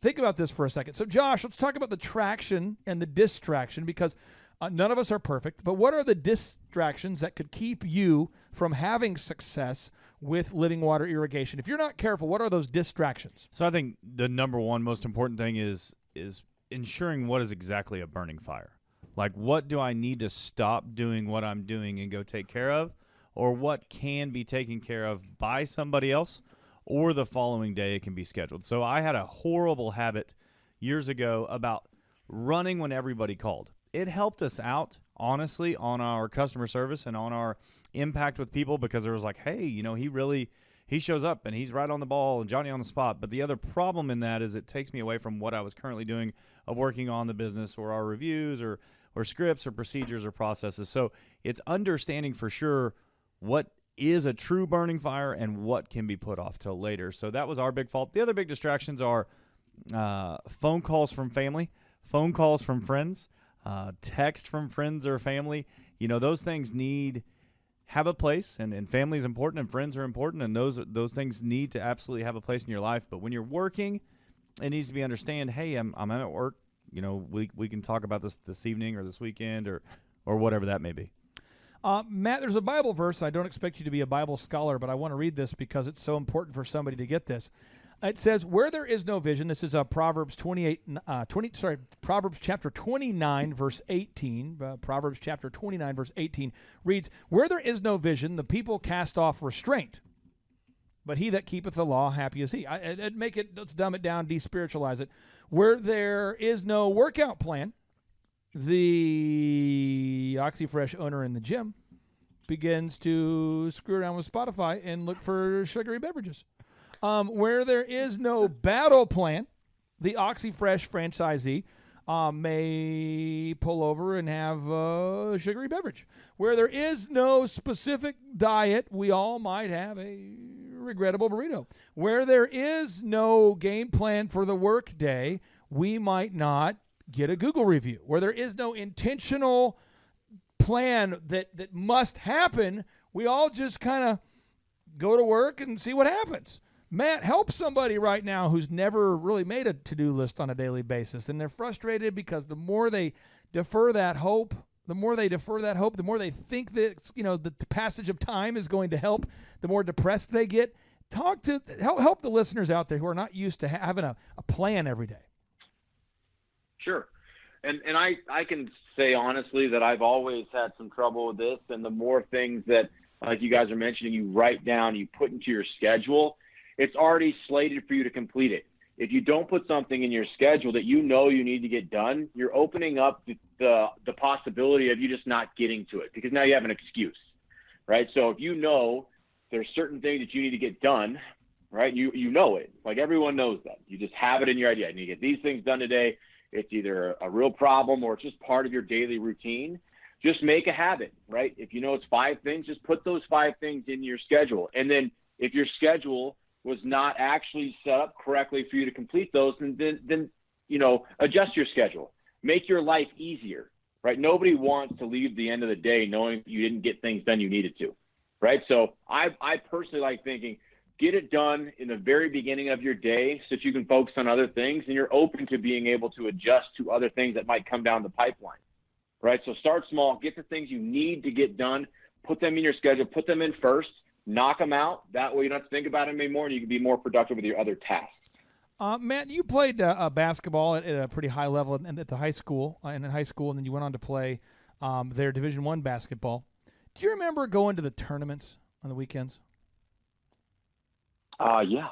Think about this for a second. So, Josh, let's talk about the traction and the distraction because None of us are perfect, but what are the distractions that could keep you from having success with living water irrigation? If you're not careful, what are those distractions? So I think the number one most important thing is ensuring what is exactly a burning fire. Like, what do I need to stop doing what I'm doing and go take care of, or what can be taken care of by somebody else, or the following day it can be scheduled. So I had a horrible habit years ago about running when everybody called. It helped us out, honestly, on our customer service and on our impact with people, because there was like, hey, he shows up and he's right on the ball and Johnny on the spot. But the other problem in that is it takes me away from what I was currently doing of working on the business or our reviews or scripts or procedures or processes. So it's understanding for sure what is a true burning fire and what can be put off till later. So that was our big fault. The other big distractions are phone calls from family, phone calls from friends, text from friends or family. Those things have a place, and family is important and friends are important, and those things need to absolutely have a place in your life. But when you're working, it needs to be understand, hey, I'm at work. We can talk about this evening or this weekend or whatever that may be. Matt, there's a Bible verse. I don't expect you to be a Bible scholar, but I want to read this because it's so important for somebody to get this. It says, where there is no vision, this is Proverbs Proverbs chapter 29, verse 18. Proverbs chapter 29, verse 18 reads, where there is no vision, the people cast off restraint. But he that keepeth the law, happy is he. Let's dumb it down, despiritualize it. Where there is no workout plan, the OxyFresh owner in the gym begins to screw around with Spotify and look for sugary beverages. Where there is no battle plan, the OxyFresh franchisee may pull over and have a sugary beverage. Where there is no specific diet, we all might have a regrettable burrito. Where there is no game plan for the work day, we might not get a Google review. Where there is no intentional plan that must happen, we all just kind of go to work and see what happens. Matt, help somebody right now who's never really made a to-do list on a daily basis, and they're frustrated because the more they defer that hope, the more they think that the passage of time is going to help, the more depressed they get. Help the listeners out there who are not used to having a plan every day. Sure. And I can say honestly that I've always had some trouble with this, and the more things that, like you guys are mentioning, you write down, you put into your schedule, it's already slated for you to complete it. If you don't put something in your schedule that you need to get done, you're opening up the possibility of you just not getting to it, because now you have an excuse, right? So if there's certain things that you need to get done, right? You know it. Like, everyone knows that. You just have it in your idea. I need to get these things done today. It's either a real problem or it's just part of your daily routine. Just make a habit, right? If it's 5 things, just put those 5 things in your schedule. And then if your schedule was not actually set up correctly for you to complete those, then adjust your schedule. Make your life easier, right? Nobody wants to leave the end of the day knowing you didn't get things done you needed to, right? So I personally like thinking, get it done in the very beginning of your day so that you can focus on other things, and you're open to being able to adjust to other things that might come down the pipeline, right? So start small, get the things you need to get done, put them in your schedule, put them in first, knock them out. That way you don't have to think about them anymore, and you can be more productive with your other tasks. Matt, you played basketball at a pretty high level at the high school, and then you went on to play their Division I basketball. Do you remember going to the tournaments on the weekends? Yeah.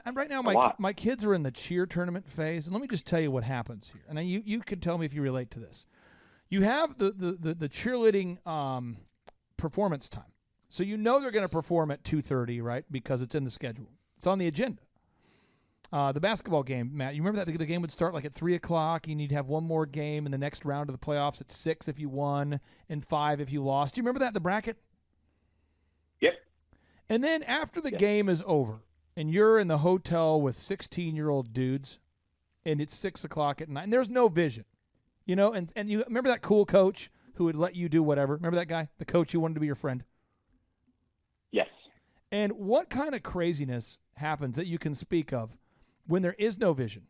And right now, my kids are in the cheer tournament phase, and let me just tell you what happens here. And you can tell me if you relate to this. You have the cheerleading performance time. So they're going to perform at 2:30, right? Because it's in the schedule. It's on the agenda. The basketball game, Matt, you remember that the game would start like at 3 o'clock, and you'd have one more game in the next round of the playoffs at 6 if you won and 5 if you lost. Do you remember that, the bracket? Yep. And then after the game is over, and you're in the hotel with 16-year-old dudes, and it's 6 o'clock at night, and there's no vision, and you remember that cool coach who would let you do whatever? Remember that guy, the coach who wanted to be your friend? Yes. And what kind of craziness happens that you can speak of when there is no vision,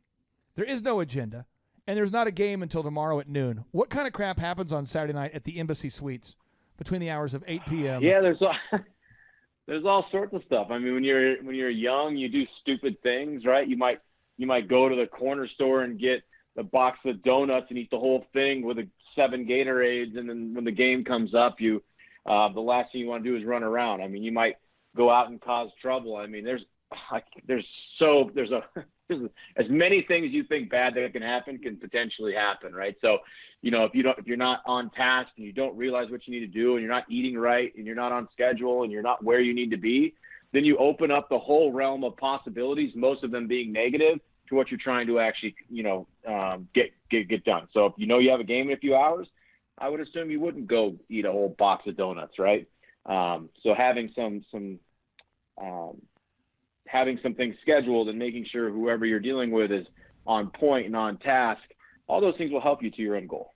there is no agenda, and there's not a game until tomorrow at noon. What kind of crap happens on Saturday night at the Embassy Suites between the hours of 8 p.m.? Yeah, there's all sorts of stuff. I mean, when you're young, you do stupid things, right? You might go to the corner store and get a box of donuts and eat the whole thing with 7 Gatorades, and then when the game comes up, the last thing you want to do is run around. I mean, you might go out and cause trouble. I mean, there's as many things you think bad that can happen can potentially happen, right? So, if you're not on task and you don't realize what you need to do, and you're not eating right, and you're not on schedule, and you're not where you need to be, then you open up the whole realm of possibilities, most of them being negative, to what you're trying to actually, get done. So if you have a game in a few hours, I would assume you wouldn't go eat a whole box of donuts, right? So having some things scheduled and making sure whoever you're dealing with is on point and on task, all those things will help you to your end goal.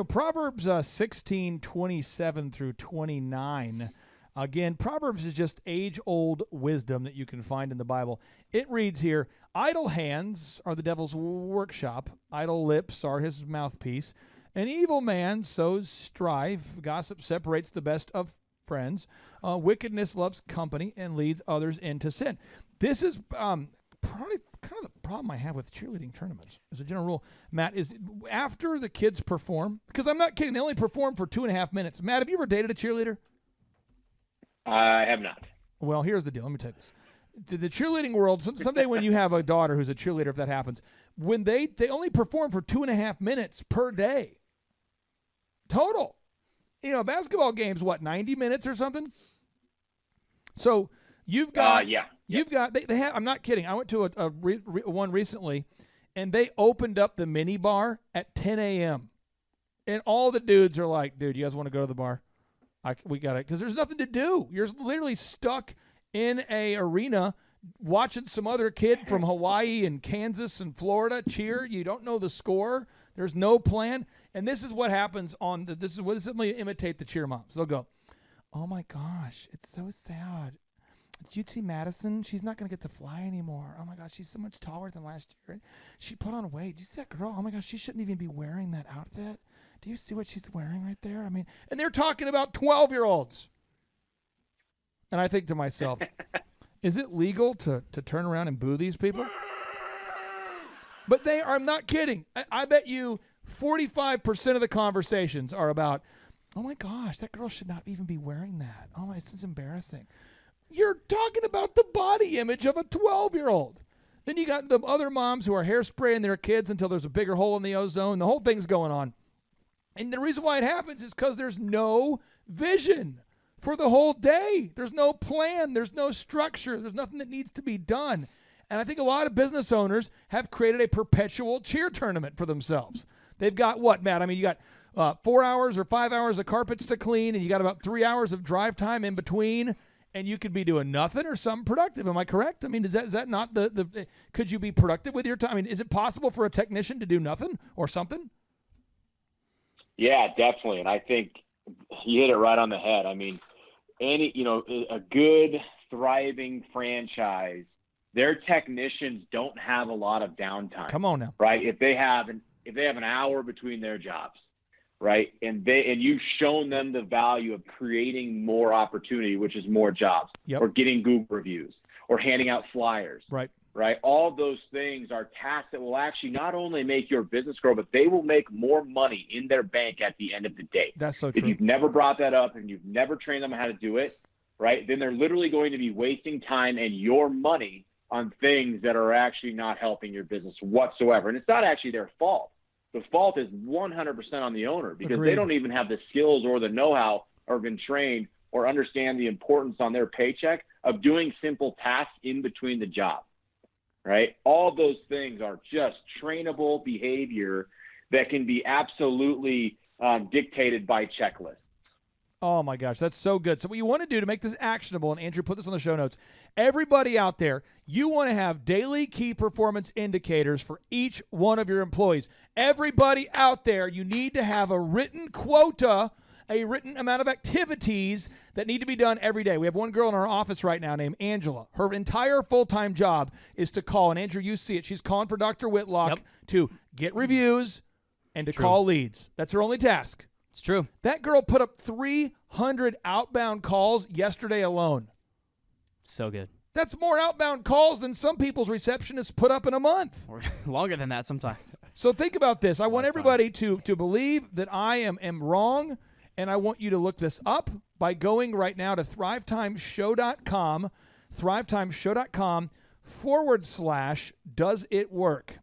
Proverbs 16:27 through 29. Again, Proverbs is just age-old wisdom that you can find in the Bible. It reads here, idle hands are the devil's workshop. Idle lips are his mouthpiece. An evil man sows strife. Gossip separates the best of friends. Wickedness loves company and leads others into sin. This is probably kind of the problem I have with cheerleading tournaments as a general rule, Matt, is after the kids perform, because I'm not kidding, they only perform for 2.5 minutes. Matt, have you ever dated a cheerleader? I have not. Well, here's the deal. Let me tell you this. The cheerleading world, someday when you have a daughter who's a cheerleader, if that happens, when they only perform for 2.5 minutes per day. Total. Basketball games, 90 minutes or something? So you've got, you've got, they have, I'm not kidding. I went to one recently, and they opened up the mini bar at 10 a.m. And all the dudes are like, dude, you guys want to go to the bar? We got it. Because there's nothing to do. You're literally stuck in a arena watching some other kid from Hawaii and Kansas and Florida cheer. You don't know the score. There's no plan. And this is what happens this is what imitate the cheer moms. They'll go, oh my gosh, it's so sad. Did you see Madison? She's not going to get to fly anymore. Oh my gosh, she's so much taller than last year. She put on weight. Did you see that girl? Oh my gosh, she shouldn't even be wearing that outfit. Do you see what she's wearing right there? I mean, and they're talking about 12-year-olds. And I think to myself, is it legal to turn around and boo these people? But they are, I'm not kidding. I bet you 45% of the conversations are about, oh my gosh, that girl should not even be wearing that. Oh, it's embarrassing. You're talking about the body image of a 12-year-old. Then you got the other moms who are hairspraying their kids until there's a bigger hole in the ozone. The whole thing's going on. And the reason why it happens is because there's no vision for the whole day. There's no plan. There's no structure. There's nothing that needs to be done. And I think a lot of business owners have created a perpetual cheer tournament for themselves. They've got what, Matt? I mean, you got 4 hours or 5 hours of carpets to clean, and you got about 3 hours of drive time in between, and you could be doing nothing or something productive. Am I correct? I mean, is that not could you be productive with your time? I mean, is it possible for a technician to do nothing or something? Yeah, definitely. And I think you hit it right on the head. I mean, a good, thriving franchise, their technicians don't have a lot of downtime. Come on now. Right? If they have an hour between their jobs, right? And you've shown them the value of creating more opportunity, which is more jobs, or getting Google reviews, or handing out flyers. Right? All those things are tasks that will actually not only make your business grow, but they will make more money in their bank at the end of the day. That's so true. If you've never brought that up and you've never trained them how to do it, right, then they're literally going to be wasting time and your money on things that are actually not helping your business whatsoever. And it's not actually their fault. The fault is 100% on the owner, because they don't even have the skills or the know-how or been trained or understand the importance on their paycheck of doing simple tasks in between the job. Right? All those things are just trainable behavior that can be absolutely dictated by checklists. Oh, my gosh. That's so good. So what you want to do to make this actionable, and Andrew put this on the show notes, everybody out there, you want to have daily key performance indicators for each one of your employees. Everybody out there, you need to have a written quota a written amount of activities that need to be done every day. We have one girl in our office right now named Angela. Her entire full-time job is to call, and Andrew, you see it. She's calling for Dr. Whitlock to get reviews and to call leads. That's her only task. It's true. That girl put up 300 outbound calls yesterday alone. So good. That's more outbound calls than some people's receptionists put up in a month. Or longer than that sometimes. So think about this. I want everybody to believe that I am wrong, and I want you to look this up by going right now to thrivetimeshow.com, thrivetimeshow.com/does it work.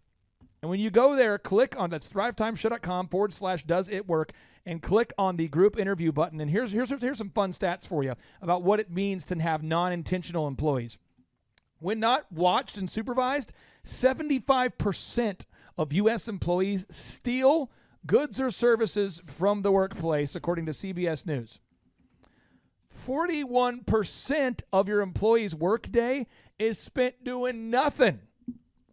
And when you go there, click on that's thrivetimeshow.com/does it work and click on the group interview button. And here's some fun stats for you about what it means to have non-intentional employees. When not watched and supervised, 75% of U.S. employees steal goods or services from the workplace, according to CBS News. 41% of your employees' workday is spent doing nothing.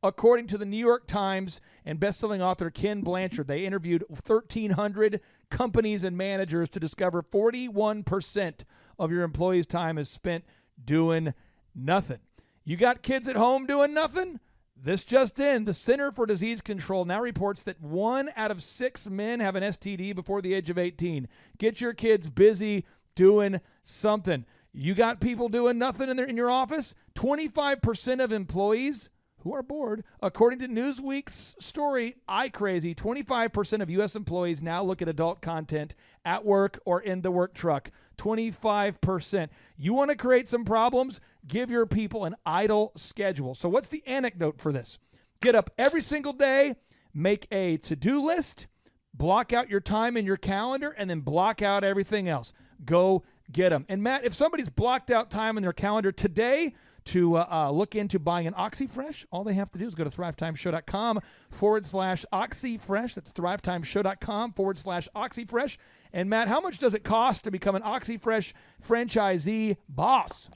According to the New York Times and best-selling author Ken Blanchard, they interviewed 1,300 companies and managers to discover 41% of your employees' time is spent doing nothing. You got kids at home doing nothing? This just in, the Center for Disease Control now reports that 1 out of 6 men have an STD before the age of 18. Get your kids busy doing something. You got people doing nothing in your office? 25% of employees who are bored. According to Newsweek's story, iCrazy, 25% of U.S. employees now look at adult content at work or in the work truck. 25%. You want to create some problems? Give your people an idle schedule. So what's the anecdote for this? Get up every single day, make a to-do list, block out your time in your calendar, and then block out everything else. Go get them. And Matt, if somebody's blocked out time in their calendar today to look into buying an OxyFresh, all they have to do is go to thrivetimeshow.com/OxyFresh. That's thrivetimeshow.com/OxyFresh. And Matt, how much does it cost to become an OxyFresh franchisee boss?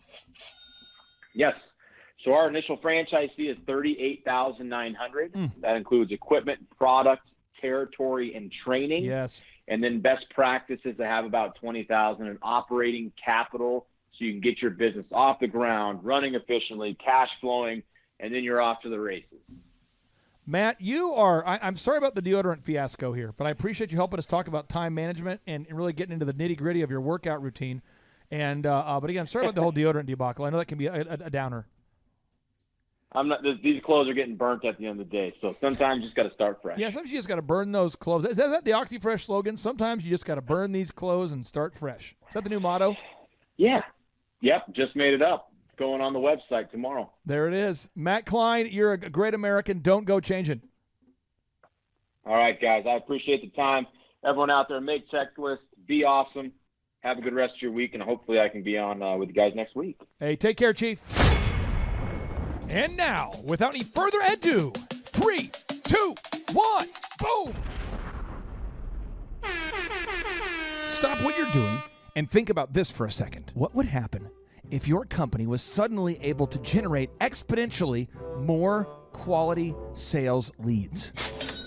Yes. So our initial franchise fee is $38,900. That includes equipment, product, territory, and training. Yes. And then best practices that have about $20,000 in operating capital, so you can get your business off the ground, running efficiently, cash flowing, and then you're off to the races. Matt, you are, I'm sorry about the deodorant fiasco here, but I appreciate you helping us talk about time management and really getting into the nitty-gritty of your workout routine. And but again, I'm sorry about the whole deodorant debacle. I know that can be a downer. I'm not. These clothes are getting burnt at the end of the day, so sometimes you just got to start fresh. Yeah, sometimes you just got to burn those clothes. Is that the OxyFresh slogan? Sometimes you just got to burn these clothes and start fresh. Is that the new motto? Yeah. Yep, just made it up. It's going on the website tomorrow. There it is. Matt Klein, you're a great American. Don't go changing. All right, guys. I appreciate the time. Everyone out there, make checklists. Be awesome. Have a good rest of your week, and hopefully I can be on with you guys next week. Hey, take care, Chief. And now, without any further ado, 3, 2, 1, boom! Stop what you're doing and think about this for a second. What would happen if your company was suddenly able to generate exponentially more quality sales leads?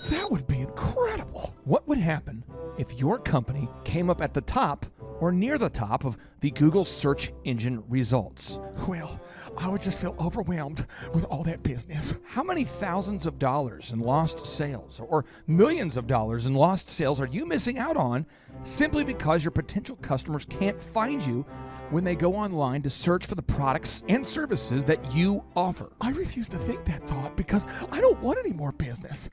That would be incredible. What would happen if your company came up at the top or near the top of the Google search engine results? Well, I would just feel overwhelmed with all that business. How many thousands of dollars in lost sales or millions of dollars in lost sales are you missing out on simply because your potential customers can't find you when they go online to search for the products and services that you offer? I refuse to think that thought because I don't want any more business.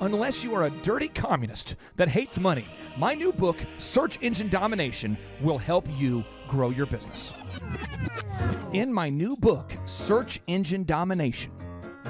Unless you are a dirty communist that hates money, my new book, Search Engine Domination, will help you grow your business. In my new book, Search Engine Domination,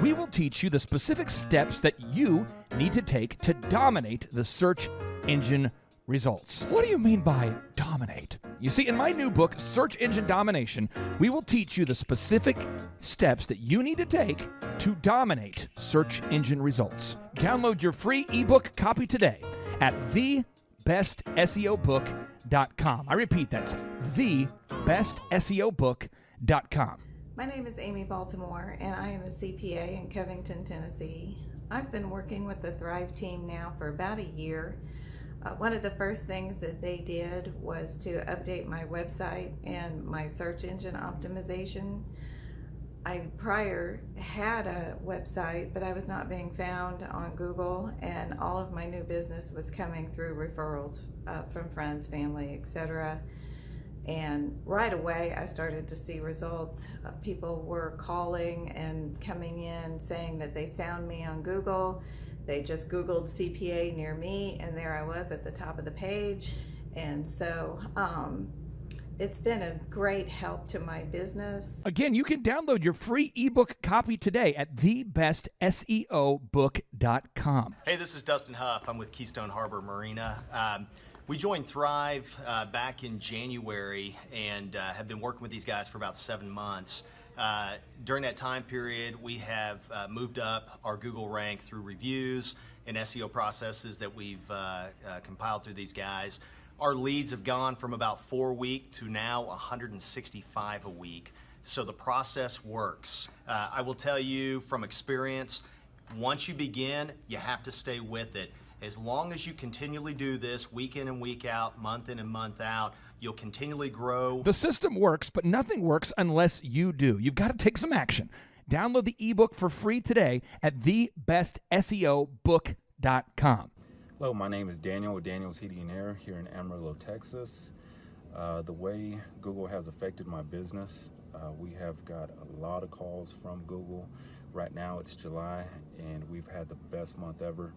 we will teach you the specific steps that you need to take to dominate the search engine results. What do you mean by dominate? You see, in my new book, Search Engine Domination, we will teach you the specific steps that you need to take to dominate search engine results. Download your free ebook copy today at thebestseobook.com. I repeat, that's thebestseobook.com. My name is Amy Baltimore, and I am a CPA in Covington, Tennessee. I've been working with the Thrive team now for about a year. One of the first things that they did was to update my website and my search engine optimization. I prior had a website, but I was not being found on Google, and all of my new business was coming through referrals from friends, family, etc. And right away I started to see results. People were calling and coming in saying that they found me on Google. They just Googled CPA near me, and there I was at the top of the page. And so it's been a great help to my business. Again, you can download your free ebook copy today at thebestseobook.com. Hey, this is Dustin Huff. I'm with Keystone Harbor Marina. We joined Thrive back in January and have been working with these guys for about 7 months. During that time period, we have moved up our Google rank through reviews and SEO processes that we've compiled through these guys. Our leads have gone from about 4 a week to now 165 a week. So the process works. I will tell you from experience, once you begin, you have to stay with it. As long as you continually do this week in and week out, month in and month out, you'll continually grow. The system works, but nothing works unless you do. You've got to take some action. Download the ebook for free today at thebestseobook.com. Hello, my name is Daniel with Daniel's Heating and Air here in Amarillo, Texas. The way Google has affected my business, we have got a lot of calls from Google. Right now it's July, and we've had the best month ever.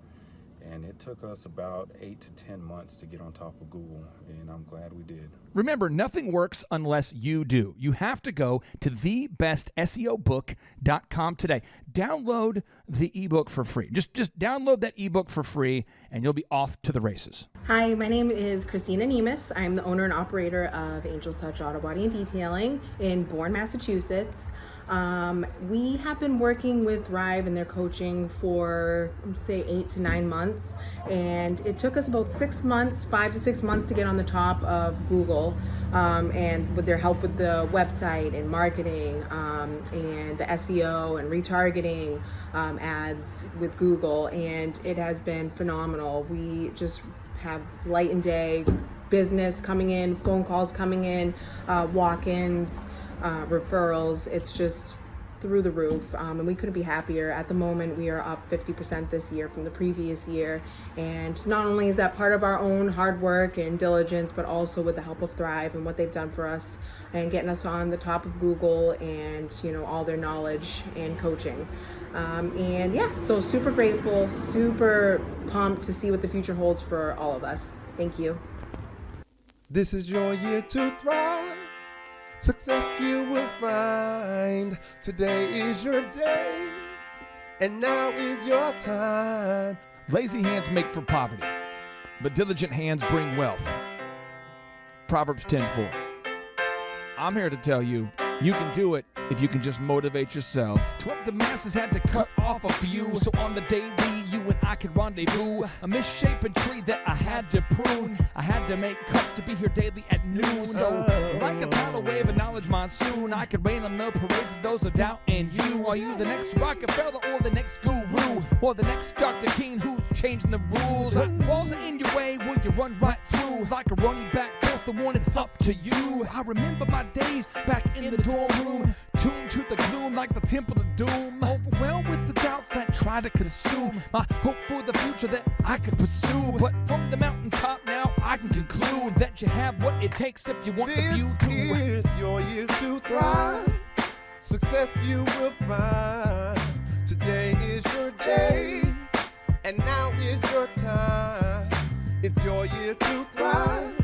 And it took us about 8 to 10 months to get on top of Google, and I'm glad we did. Remember, nothing works unless you do. You have to go to thebestseobook.com today. Download the ebook for free. Just download that ebook for free, and you'll be off to the races. Hi, my name is Christina Nemus. I'm the owner and operator of Angel's Touch Auto Body and Detailing in Bourne, Massachusetts. We have been working with Thrive and their coaching for, say, 8 to 9 months, and it took us about 6 months, 5 to 6 months to get on the top of Google, and with their help with the website and marketing, and the SEO and retargeting ads with Google, and it has been phenomenal. We just have light and day business coming in, phone calls coming in, walk-ins, referrals. It's just through the roof, and we couldn't be happier. At the moment, we are up 50% this year from the previous year, and not only is that part of our own hard work and diligence, but also with the help of Thrive and what they've done for us and getting us on the top of Google and, you know, all their knowledge and coaching. And yeah, so super grateful, super pumped to see what the future holds for all of us. Thank you. This is your year to thrive. Success you will find. Today is your day, and now is your time. Lazy hands make for poverty, but diligent hands bring wealth. Proverbs 10:4. I'm here to tell you, you can do it if you can just motivate yourself. 12 the masses had to cut off a few, so on the daily you and I could rendezvous. A misshapen tree that I had to prune. I had to make cuts to be here daily at noon. So like a tidal wave of knowledge monsoon, I could rain on the parades of those of doubt in you. Are you the next Rockefeller or the next guru, or the next Dr. King who's changing the rules? Walls are in your way, will you run right through? Like a running back, force the one, it's up to you. I remember my days back in the dorm room, tuned to the gloom like the temple of doom, overwhelmed with the doubts that try to consume my hope for the future that I could pursue. But from the mountaintop now I can conclude that you have what it takes if you want the view to. This is your year to thrive. Success you will find. Today is your day, and now is your time. It's your year to thrive.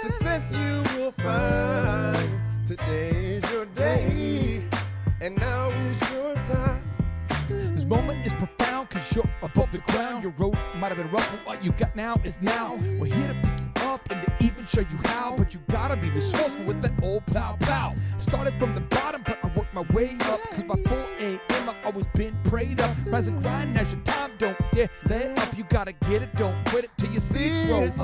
Success you will find. Today is your day, and now is your time. This moment is profound cause you're above the ground. Your road might have been rough, but what you got now is now. We're here to pick you up and to even show you how, but you gotta be resourceful with that old plow. Started from the bottom, but I worked my way up, cause by 4 a.m. I've always been prayed up. Rise and grind as your time, don't dare let up. You gotta get it, don't quit it till your seeds grow up. This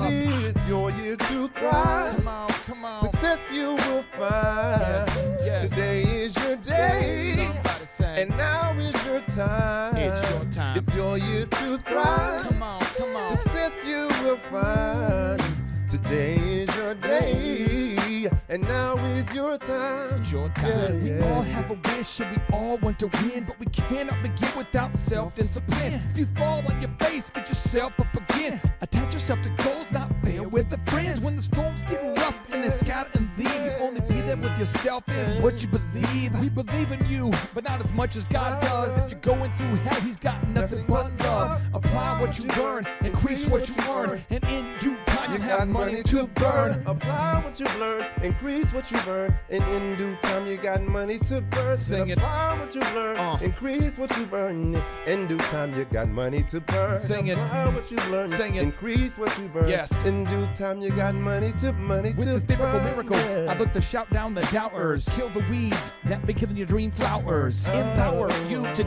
is your year to thrive. Come on. Success you will find. Yes. Today is your day, Somebody say, and now is your time. it's your time. It's your year to thrive. Come on. Success you will find. Today is your day, and now is your time. It's your time. We all have a wish and we all want to win, but we cannot begin without self-discipline. If you fall on your face, get yourself up again. Attach yourself to goals, not fail with the friends. When the storms get rough and they scatter and leave, you only be there with yourself and what you believe. We believe in you, but not as much as God does. If you're going through hell, he's got nothing but love. Apply what you learn, increase what you earn, and in due time you have money to burn. Apply what you've learned, increase what you earn, and in due time you got money to burn. Sing it. Apply what you've learned, increase what you've earned, in due time you got money to burn. Sing it. Apply what you've learned, Sing it. increase what you've earned. Yes. In due time you got money to With this biblical miracle, I look to shout down the doubters. Kill the weeds that be killing your dream flowers. Empower you to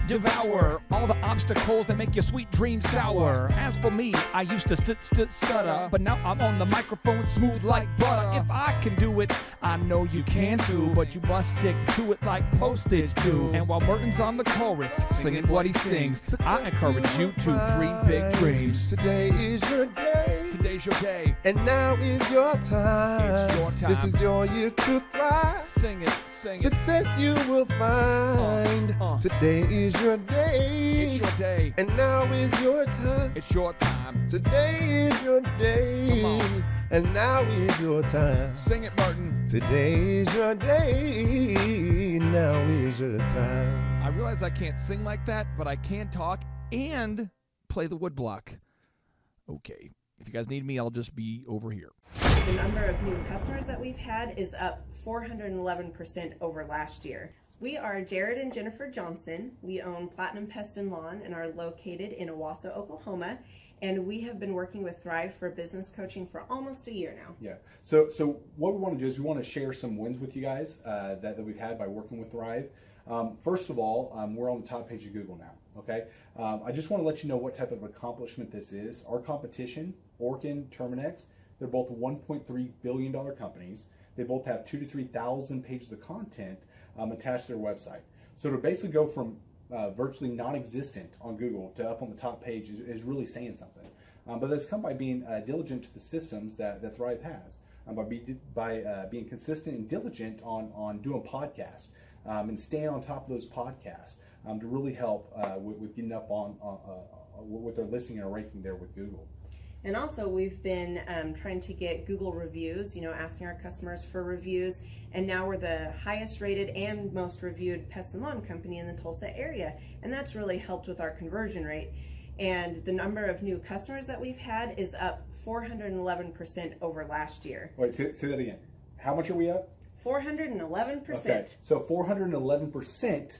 devour all the obstacles that make your sweet dreams sour. As for me, I used to stutter, but now I'm on the microphone smooth like butter. If I can do it, I know you can too, but you must stick to it like postage do. And while Merton's on the chorus, singing what he sings, I encourage you to dream big dreams. Today is your day. Today's your day. And now is your time. It's your time. This is your year to thrive. Sing it, sing it. Success you will find. Today is your day. It's your day. And now is your time. It's your time. Today is your day. Come on. And now is your time. Sing it, Merton. Today is your day. Now is your time. I realize I can't sing like that, but I can talk and play the woodblock. Okay. If you guys need me, I'll just be over here. The number of new customers that we've had is up 411% over last year. We are Jared and Jennifer Johnson. We own Platinum Pest and Lawn and are located in Owasso, Oklahoma. And we have been working with Thrive for business coaching for almost a year now. Yeah. So what we want to do is we want to share some wins with you guys that we've had by working with Thrive. First of all, we're on the top page of Google now. Okay. I just want to let you know what type of accomplishment this is. Our competition, Orkin, Terminex, they're both $1.3 billion companies. They both have 2,000 to 3,000 pages of content attached to their website. So to basically go from virtually non-existent on Google to up on the top page is really saying something. But that's come by being diligent to the systems that Thrive has, by being consistent and diligent on doing podcasts and staying on top of those podcasts to really help with getting up on with their listing and ranking there with Google. And also we've been trying to get Google reviews, asking our customers for reviews. And now we're the highest rated and most reviewed pest and lawn company in the Tulsa area. And that's really helped with our conversion rate. And the number of new customers that we've had is up 411% over last year. Wait, say that again. How much are we up? 411%. Okay, so 411%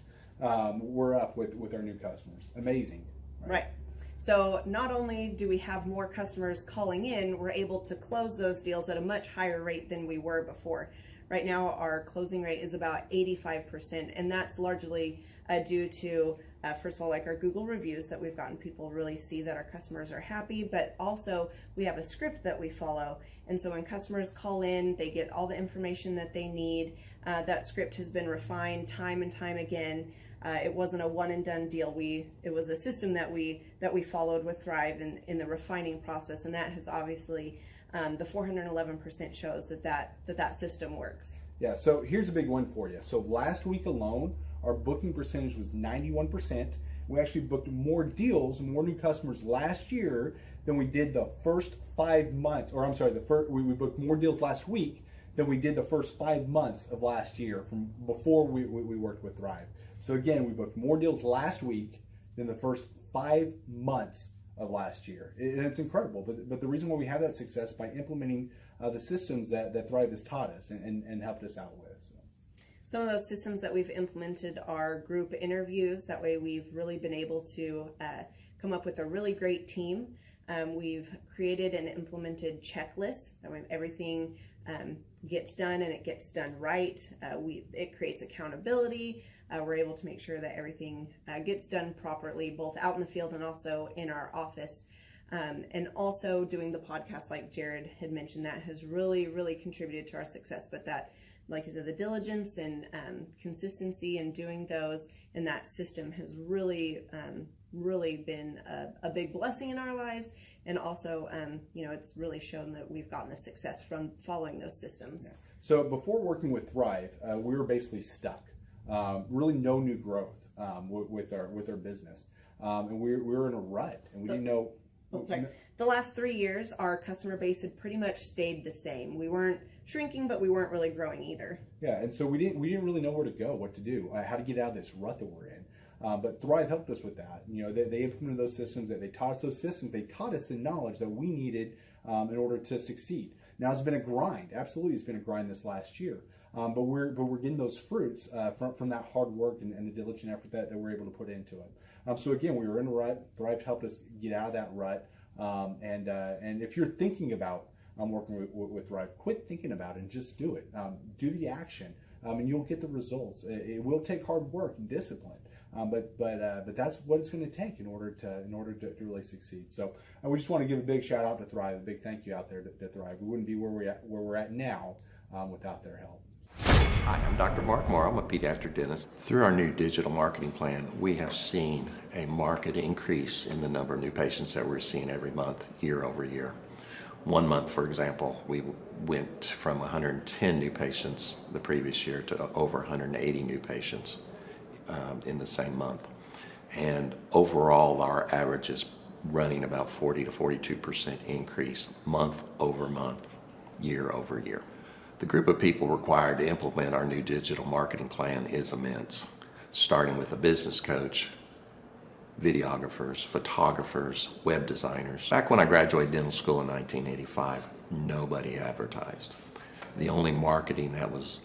we're up with our new customers. Amazing. Right. So not only do we have more customers calling in, we're able to close those deals at a much higher rate than we were before. Right now, our closing rate is about 85%, and that's largely due to, first of all, like our Google reviews that we've gotten people really see that our customers are happy, but also we have a script that we follow. And so when customers call in, they get all the information that they need. That script has been refined time and time again. It wasn't a one and done deal. It was a system that we followed with Thrive in the refining process, and that has obviously the 411% shows that system works. Yeah. So here's a big one for you. So last week alone, our booking percentage was 91%. We actually booked more deals, more new customers last year than we did the first 5 months. Or I'm sorry, we booked more deals last week than we did the first 5 months of last year from before we worked with Thrive. So again, we booked more deals last week than the first 5 months of last year. And it's incredible. But the reason why we have that success is by implementing the systems that Thrive has taught us and helped us out with. So. Some of those systems that we've implemented are group interviews. That way we've really been able to come up with a really great team. We've created and implemented checklists. That way everything gets done and it gets done right. It creates accountability. We're able to make sure that everything gets done properly, both out in the field and also in our office. And also doing the podcast, like Jared had mentioned, that has really, really contributed to our success. But that, like I said, the diligence and consistency in doing those and that system has really really been a big blessing in our lives. And also, it's really shown that we've gotten the success from following those systems. Yeah. So before working with Thrive, we were basically stuck. Really no new growth with our business. And we were in a rut, and we didn't know. Oh, sorry. The last 3 years, our customer base had pretty much stayed the same. We weren't shrinking, but we weren't really growing either. Yeah, and so we didn't really know where to go, what to do, how to get out of this rut that we're in. But Thrive helped us with that. They implemented those systems. That they taught us those systems. They taught us the knowledge that we needed in order to succeed. Now it's been a grind. Absolutely, it's been a grind this last year. But we're getting those fruits from that hard work and the diligent effort that we're able to put into it. So again, we were in a rut. Thrive helped us get out of that rut. And if you're thinking about working with Thrive, quit thinking about it and just do it. Do the action, and you'll get the results. It will take hard work and discipline, but that's what it's going to take in order to really succeed. So we just want to give a big shout out to Thrive, a big thank you out there to Thrive. We wouldn't be where we're at now without their help. Hi, I'm Dr. Mark Moore. I'm a pediatric dentist. Through our new digital marketing plan, we have seen a marked increase in the number of new patients that we're seeing every month, year over year. 1 month, for example, we went from 110 new patients the previous year to over 180 new patients in the same month. And overall, our average is running about 40 to 42% increase month over month, year over year. The group of people required to implement our new digital marketing plan is immense, starting with a business coach, videographers, photographers, web designers. Back when I graduated dental school in 1985, nobody advertised. The only marketing that was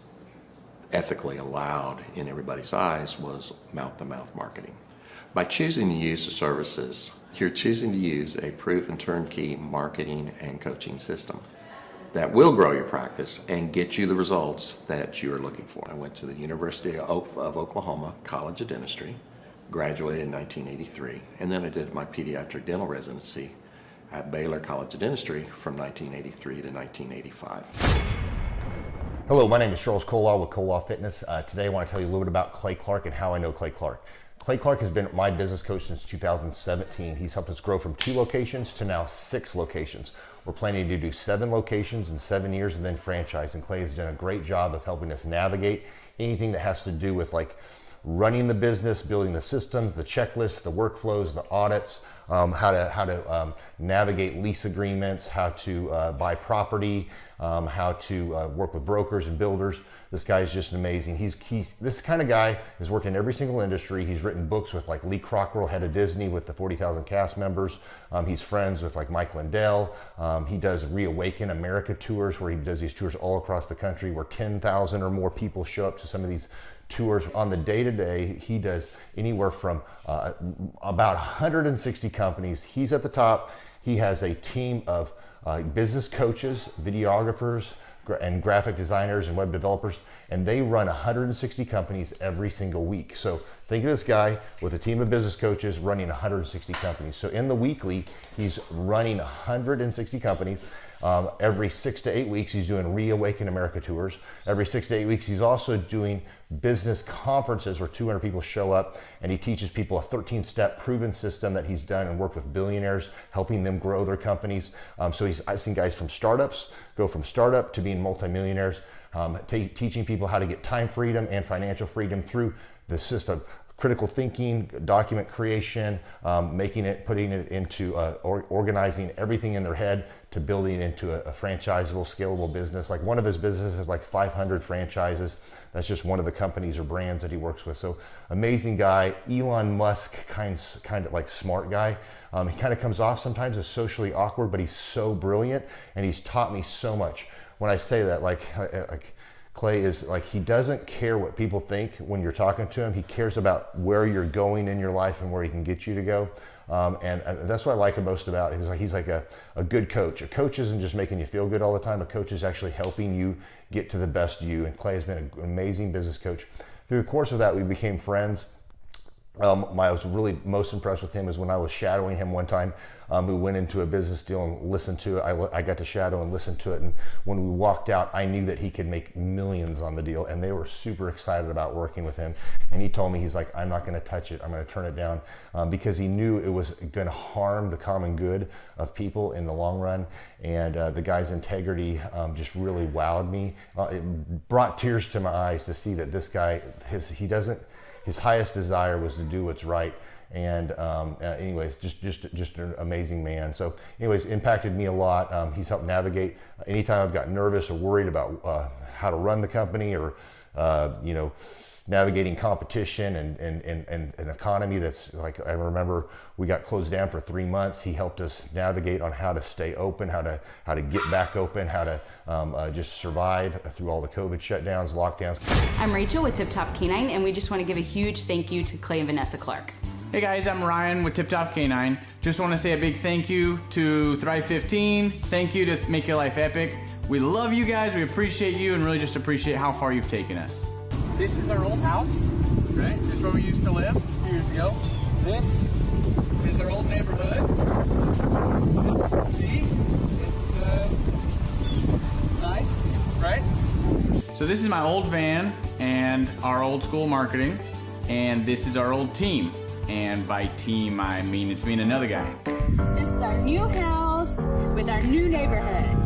ethically allowed in everybody's eyes was mouth-to-mouth marketing. By choosing to use the services, you're choosing to use a proven turnkey marketing and coaching system that will grow your practice and get you the results that you are looking for. I went to the University of Oklahoma College of Dentistry, graduated in 1983, and then I did my pediatric dental residency at Baylor College of Dentistry from 1983 to 1985. Hello, my name is Charles Kolaw with Kolaw Fitness. Today I want to tell you a little bit about Clay Clark and how I know Clay Clark. Clay Clark has been my business coach since 2017. He's helped us grow from 2 locations to now 6 locations. We're planning to do 7 locations in 7 years and then franchise. And Clay has done a great job of helping us navigate anything that has to do with like running the business, building the systems, the checklists, the workflows, the audits, how to navigate lease agreements, how to buy property, how to work with brokers and builders. This guy is just amazing. He's this kind of guy has worked in every single industry. He's written books with like Lee Cockrell, head of Disney, with the 40,000 cast members. He's friends with like Mike Lindell. He does Reawaken America tours, where he does these tours all across the country, where 10,000 or more people show up to some of these tours. On the day-to-day, he does anywhere from about 160 companies. He's at the top. He has a team of business coaches, videographers, and graphic designers and web developers, and they run 160 companies every single week. So think of this guy with a team of business coaches running 160 companies. So in the weekly, he's running 160 companies. Every 6 to 8 weeks, he's doing Reawaken America tours. Every 6 to 8 weeks, he's also doing business conferences where 200 people show up, and he teaches people a 13-step proven system that he's done and worked with billionaires, helping them grow their companies. So I've seen guys from startups go from startup to being multimillionaires, teaching people how to get time freedom and financial freedom through the system. Critical thinking, document creation, putting it into organizing everything in their head to building it into a franchisable, scalable business. Like one of his businesses has like 500 franchises. That's just one of the companies or brands that he works with. So amazing guy. Elon Musk kind of like smart guy. He kind of comes off sometimes as socially awkward, but he's so brilliant, and he's taught me so much. When I say that, like Clay is like, he doesn't care what people think when you're talking to him. He cares about where you're going in your life and where he can get you to go. And that's what I like him most about him. He's like a good coach. A coach isn't just making you feel good all the time. A coach is actually helping you get to the best you. And Clay has been an amazing business coach. Through the course of that, we became friends. I was really most impressed with him is when I was shadowing him one time. We went into a business deal and listened to it. I got to shadow and listen to it. And when we walked out, I knew that he could make millions on the deal. And they were super excited about working with him. And he told me, he's like, I'm not going to touch it. I'm going to turn it down because he knew it was going to harm the common good of people in the long run. And the guy's integrity just really wowed me. It brought tears to my eyes to see that this guy, his highest desire was to do what's right. And anyways, just an amazing man. So anyways, impacted me a lot. He's helped navigate anytime I've got nervous or worried about how to run the company or, navigating competition and an economy that's like, I remember we got closed down for 3 months. He helped us navigate on how to stay open, how to get back open, how to just survive through all the COVID shutdowns, lockdowns. I'm Rachel with Tip Top Canine, and we just want to give a huge thank you to Clay and Vanessa Clark. Hey guys, I'm Ryan with Tip Top Canine. Just want to say a big thank you to Thrive 15. Thank you to Make Your Life Epic. We love you guys, we appreciate you, and really just appreciate how far you've taken us. This is our old house, right? This is where we used to live a few years ago. This is our old neighborhood. See? It's nice, right? So this is my old van and our old school marketing, and this is our old team. And by team, I mean it's me and another guy. This is our new house with our new neighborhood.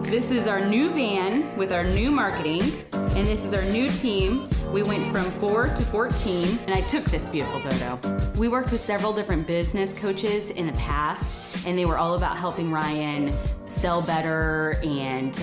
This is our new van with our new marketing, and this is our new team. We went from 4 to 14, and I took this beautiful photo. We worked with several different business coaches in the past, and they were all about helping Ryan sell better and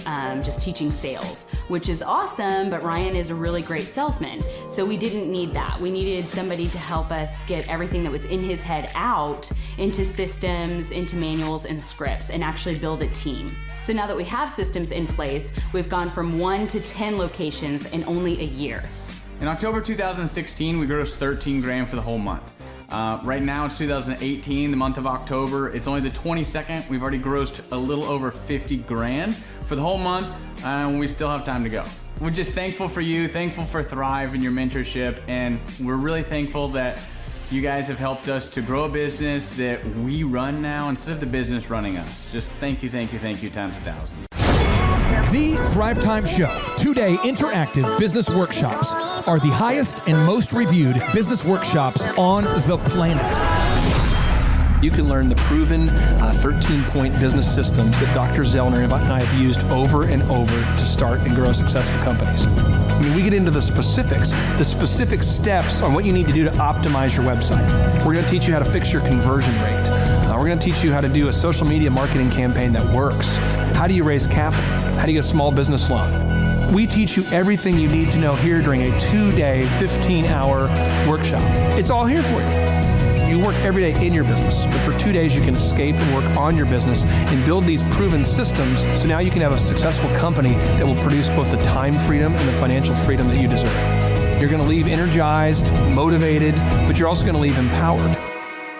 just teaching sales, which is awesome, but Ryan is a really great salesman. So we didn't need that. We needed somebody to help us get everything that was in his head out into systems, into manuals and scripts, and actually build a team. So now that we have systems in place, we've gone from 1 to 10 locations in only a year. In October 2016, we grossed 13 grand for the whole month. Right now it's 2018, the month of October. It's only the 22nd. We've already grossed a little over 50 grand for the whole month, and we still have time to go. We're just thankful for you, thankful for Thrive and your mentorship, and we're really thankful that you guys have helped us to grow a business that we run now instead of the business running us. Just thank you times 1,000. The Thrive Time Show 2-day interactive business workshops are the highest and most reviewed business workshops on the planet. You can learn the proven 13-point business systems that Dr. Zellner and I have used over and over to start and grow successful companies. I mean, we get into the specific steps on what you need to do to optimize your website. We're going to teach you how to fix your conversion rate. We're going to teach you how to do a social media marketing campaign that works. How do you raise capital? How do you get a small business loan? We teach you everything you need to know here during a 2-day, 15-hour workshop. It's all here for you. You work every day in your business, but for 2 days you can escape and work on your business and build these proven systems so now you can have a successful company that will produce both the time freedom and the financial freedom that you deserve. You're going to leave energized, motivated, but you're also going to leave empowered.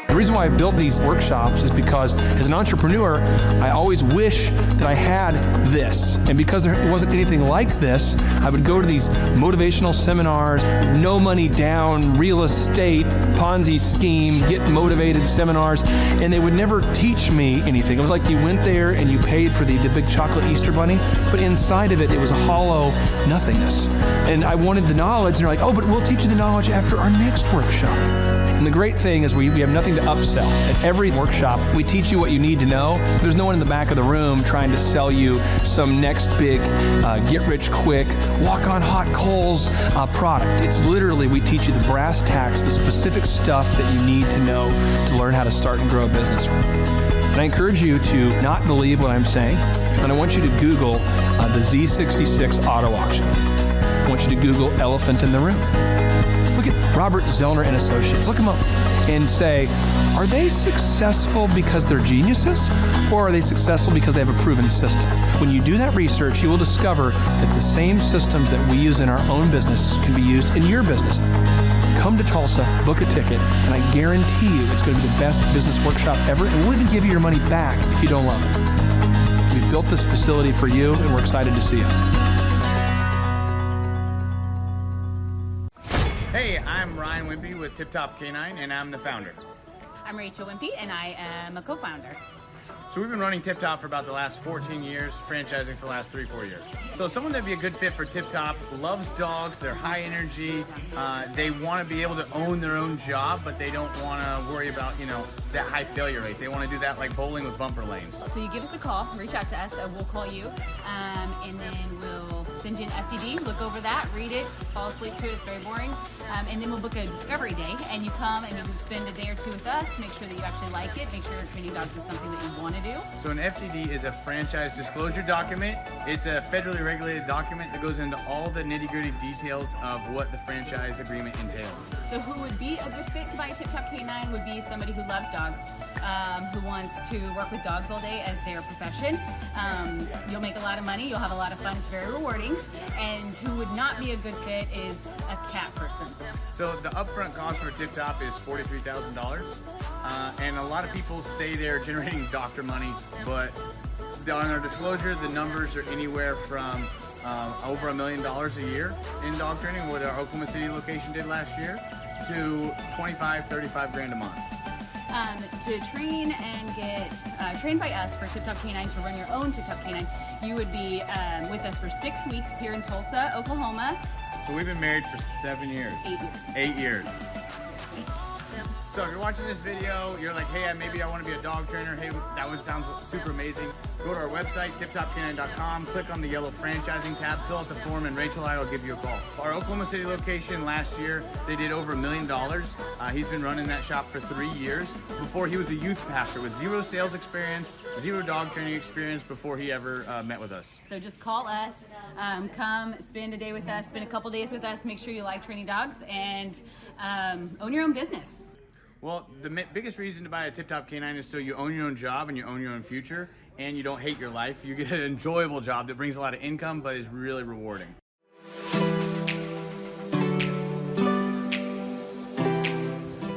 The reason why I've built these workshops is because as an entrepreneur, I always wish that I had this. And because there wasn't anything like this, I would go to these motivational seminars, no money down, real estate, Ponzi scheme, get motivated seminars, and they would never teach me anything. It was like you went there and you paid for the big chocolate Easter bunny, but inside of it, it was a hollow nothingness. And I wanted the knowledge, and they're like, oh, but we'll teach you the knowledge after our next workshop. And the great thing is we have nothing to upsell. At every workshop, we teach you what you need to know. There's no one in the back of the room trying to sell you some next big get-rich-quick, walk-on-hot coals product. It's literally, we teach you the brass tacks, the specific stuff that you need to know to learn how to start and grow a business. And I encourage you to not believe what I'm saying, and I want you to Google the Z66 auto auction. I want you to Google elephant in the room. Look at Robert Zellner and Associates. Look them up and say, are they successful because they're geniuses, or are they successful because they have a proven system? When you do that research, you will discover that the same systems that we use in our own business can be used in your business. Come to Tulsa, book a ticket, and I guarantee you it's going to be the best business workshop ever, and we'll even give you your money back if you don't love it. We've built this facility for you, and we're excited to see you. I'm Ryan Wimpy with Tip Top Canine, and I'm the founder. I'm Rachel Wimpy, and I am a co-founder. So we've been running Tip Top for about the last 14 years, franchising for the last 3-4 years. So someone that'd be a good fit for Tip Top loves dogs, they're high energy, they want to be able to own their own job, but they don't want to worry about, that high failure rate. They want to do that like bowling with bumper lanes. So you give us a call, reach out to us, we'll call you, and then we'll send you an FDD, look over that, read it, fall asleep to it, it's very boring, and then we'll book a discovery day, and you come and you can spend a day or two with us to make sure that you actually like it, make sure training dogs is something that you want to do. So an FDD is a franchise disclosure document. It's a federally regulated document that goes into all the nitty-gritty details of what the franchise agreement entails. So who would be a good fit to buy a Tip Top Canine would be somebody who loves dogs, who wants to work with dogs all day as their profession. You'll make a lot of money, you'll have a lot of fun, it's very rewarding. And who would not be a good fit is a cat person. So the upfront cost for Tip Top is $43,000. And a lot of people say they're generating doctor money, but on our disclosure, the numbers are anywhere from over $1 million a year in dog training, what our Oklahoma City location did last year, to 25, 35 grand a month. To train and get trained by us for Tip Top Canine, to run your own Tip Top Canine, you would be with us for 6 weeks here in Tulsa, Oklahoma. So we've been married for 7 years. 8 years. 8 years. So if you're watching this video, you're like, hey, maybe I want to be a dog trainer. Hey, that one sounds super amazing. Go to our website, tiptopcanine.com, click on the yellow franchising tab, fill out the form, and Rachel and I will give you a call. Our Oklahoma City location last year, they did over $1 million. He's been running that shop for 3 years. Before, he was a youth pastor with 0 sales experience, 0 dog training experience before he ever met with us. So just call us, come spend a day with us, spend a couple days with us, make sure you like training dogs, and own your own business. Well, the biggest reason to buy a Tip Top Canine is so you own your own job and you own your own future, and you don't hate your life. You get an enjoyable job that brings a lot of income, but is really rewarding.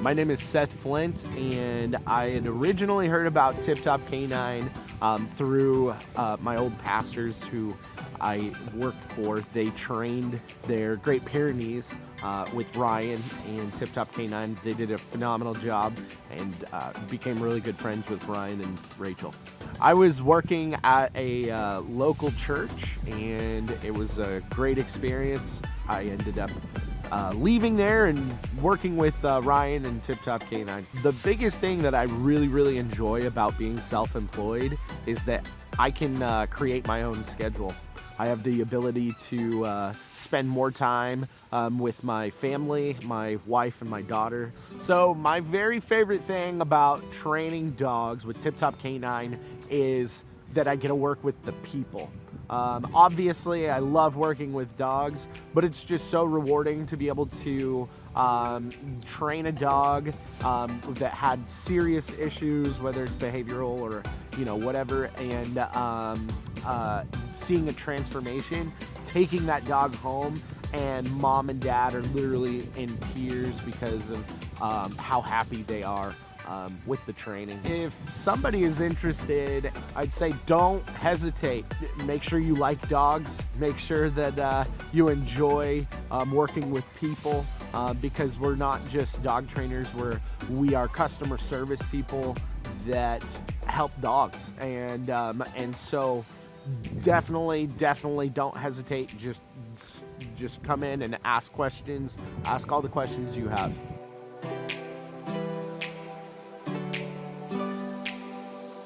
My name is Seth Flint, and I had originally heard about Tip Top Canine through my old pastors who I worked for. They trained their Great Pyrenees with Ryan and Tip Top Canine. They did a phenomenal job and became really good friends with Ryan and Rachel. I was working at a local church, and it was a great experience. I ended up leaving there and working with Ryan and Tip Top Canine. The biggest thing that I really enjoy about being self-employed is that I can create my own schedule. I have the ability to spend more time with my family, my wife and my daughter. So my very favorite thing about training dogs with Tip Top Canine is that I get to work with the people. Obviously, I love working with dogs, but it's just so rewarding to be able to train a dog that had serious issues, whether it's behavioral or whatever, and seeing a transformation, taking that dog home, and mom and dad are literally in tears because of how happy they are with the training. If somebody is interested, I'd say don't hesitate. Make sure you like dogs. Make sure that you enjoy working with people because we're not just dog trainers. We are customer service people that help dogs, and so definitely don't hesitate. Just come in and ask questions. Ask all the questions you have.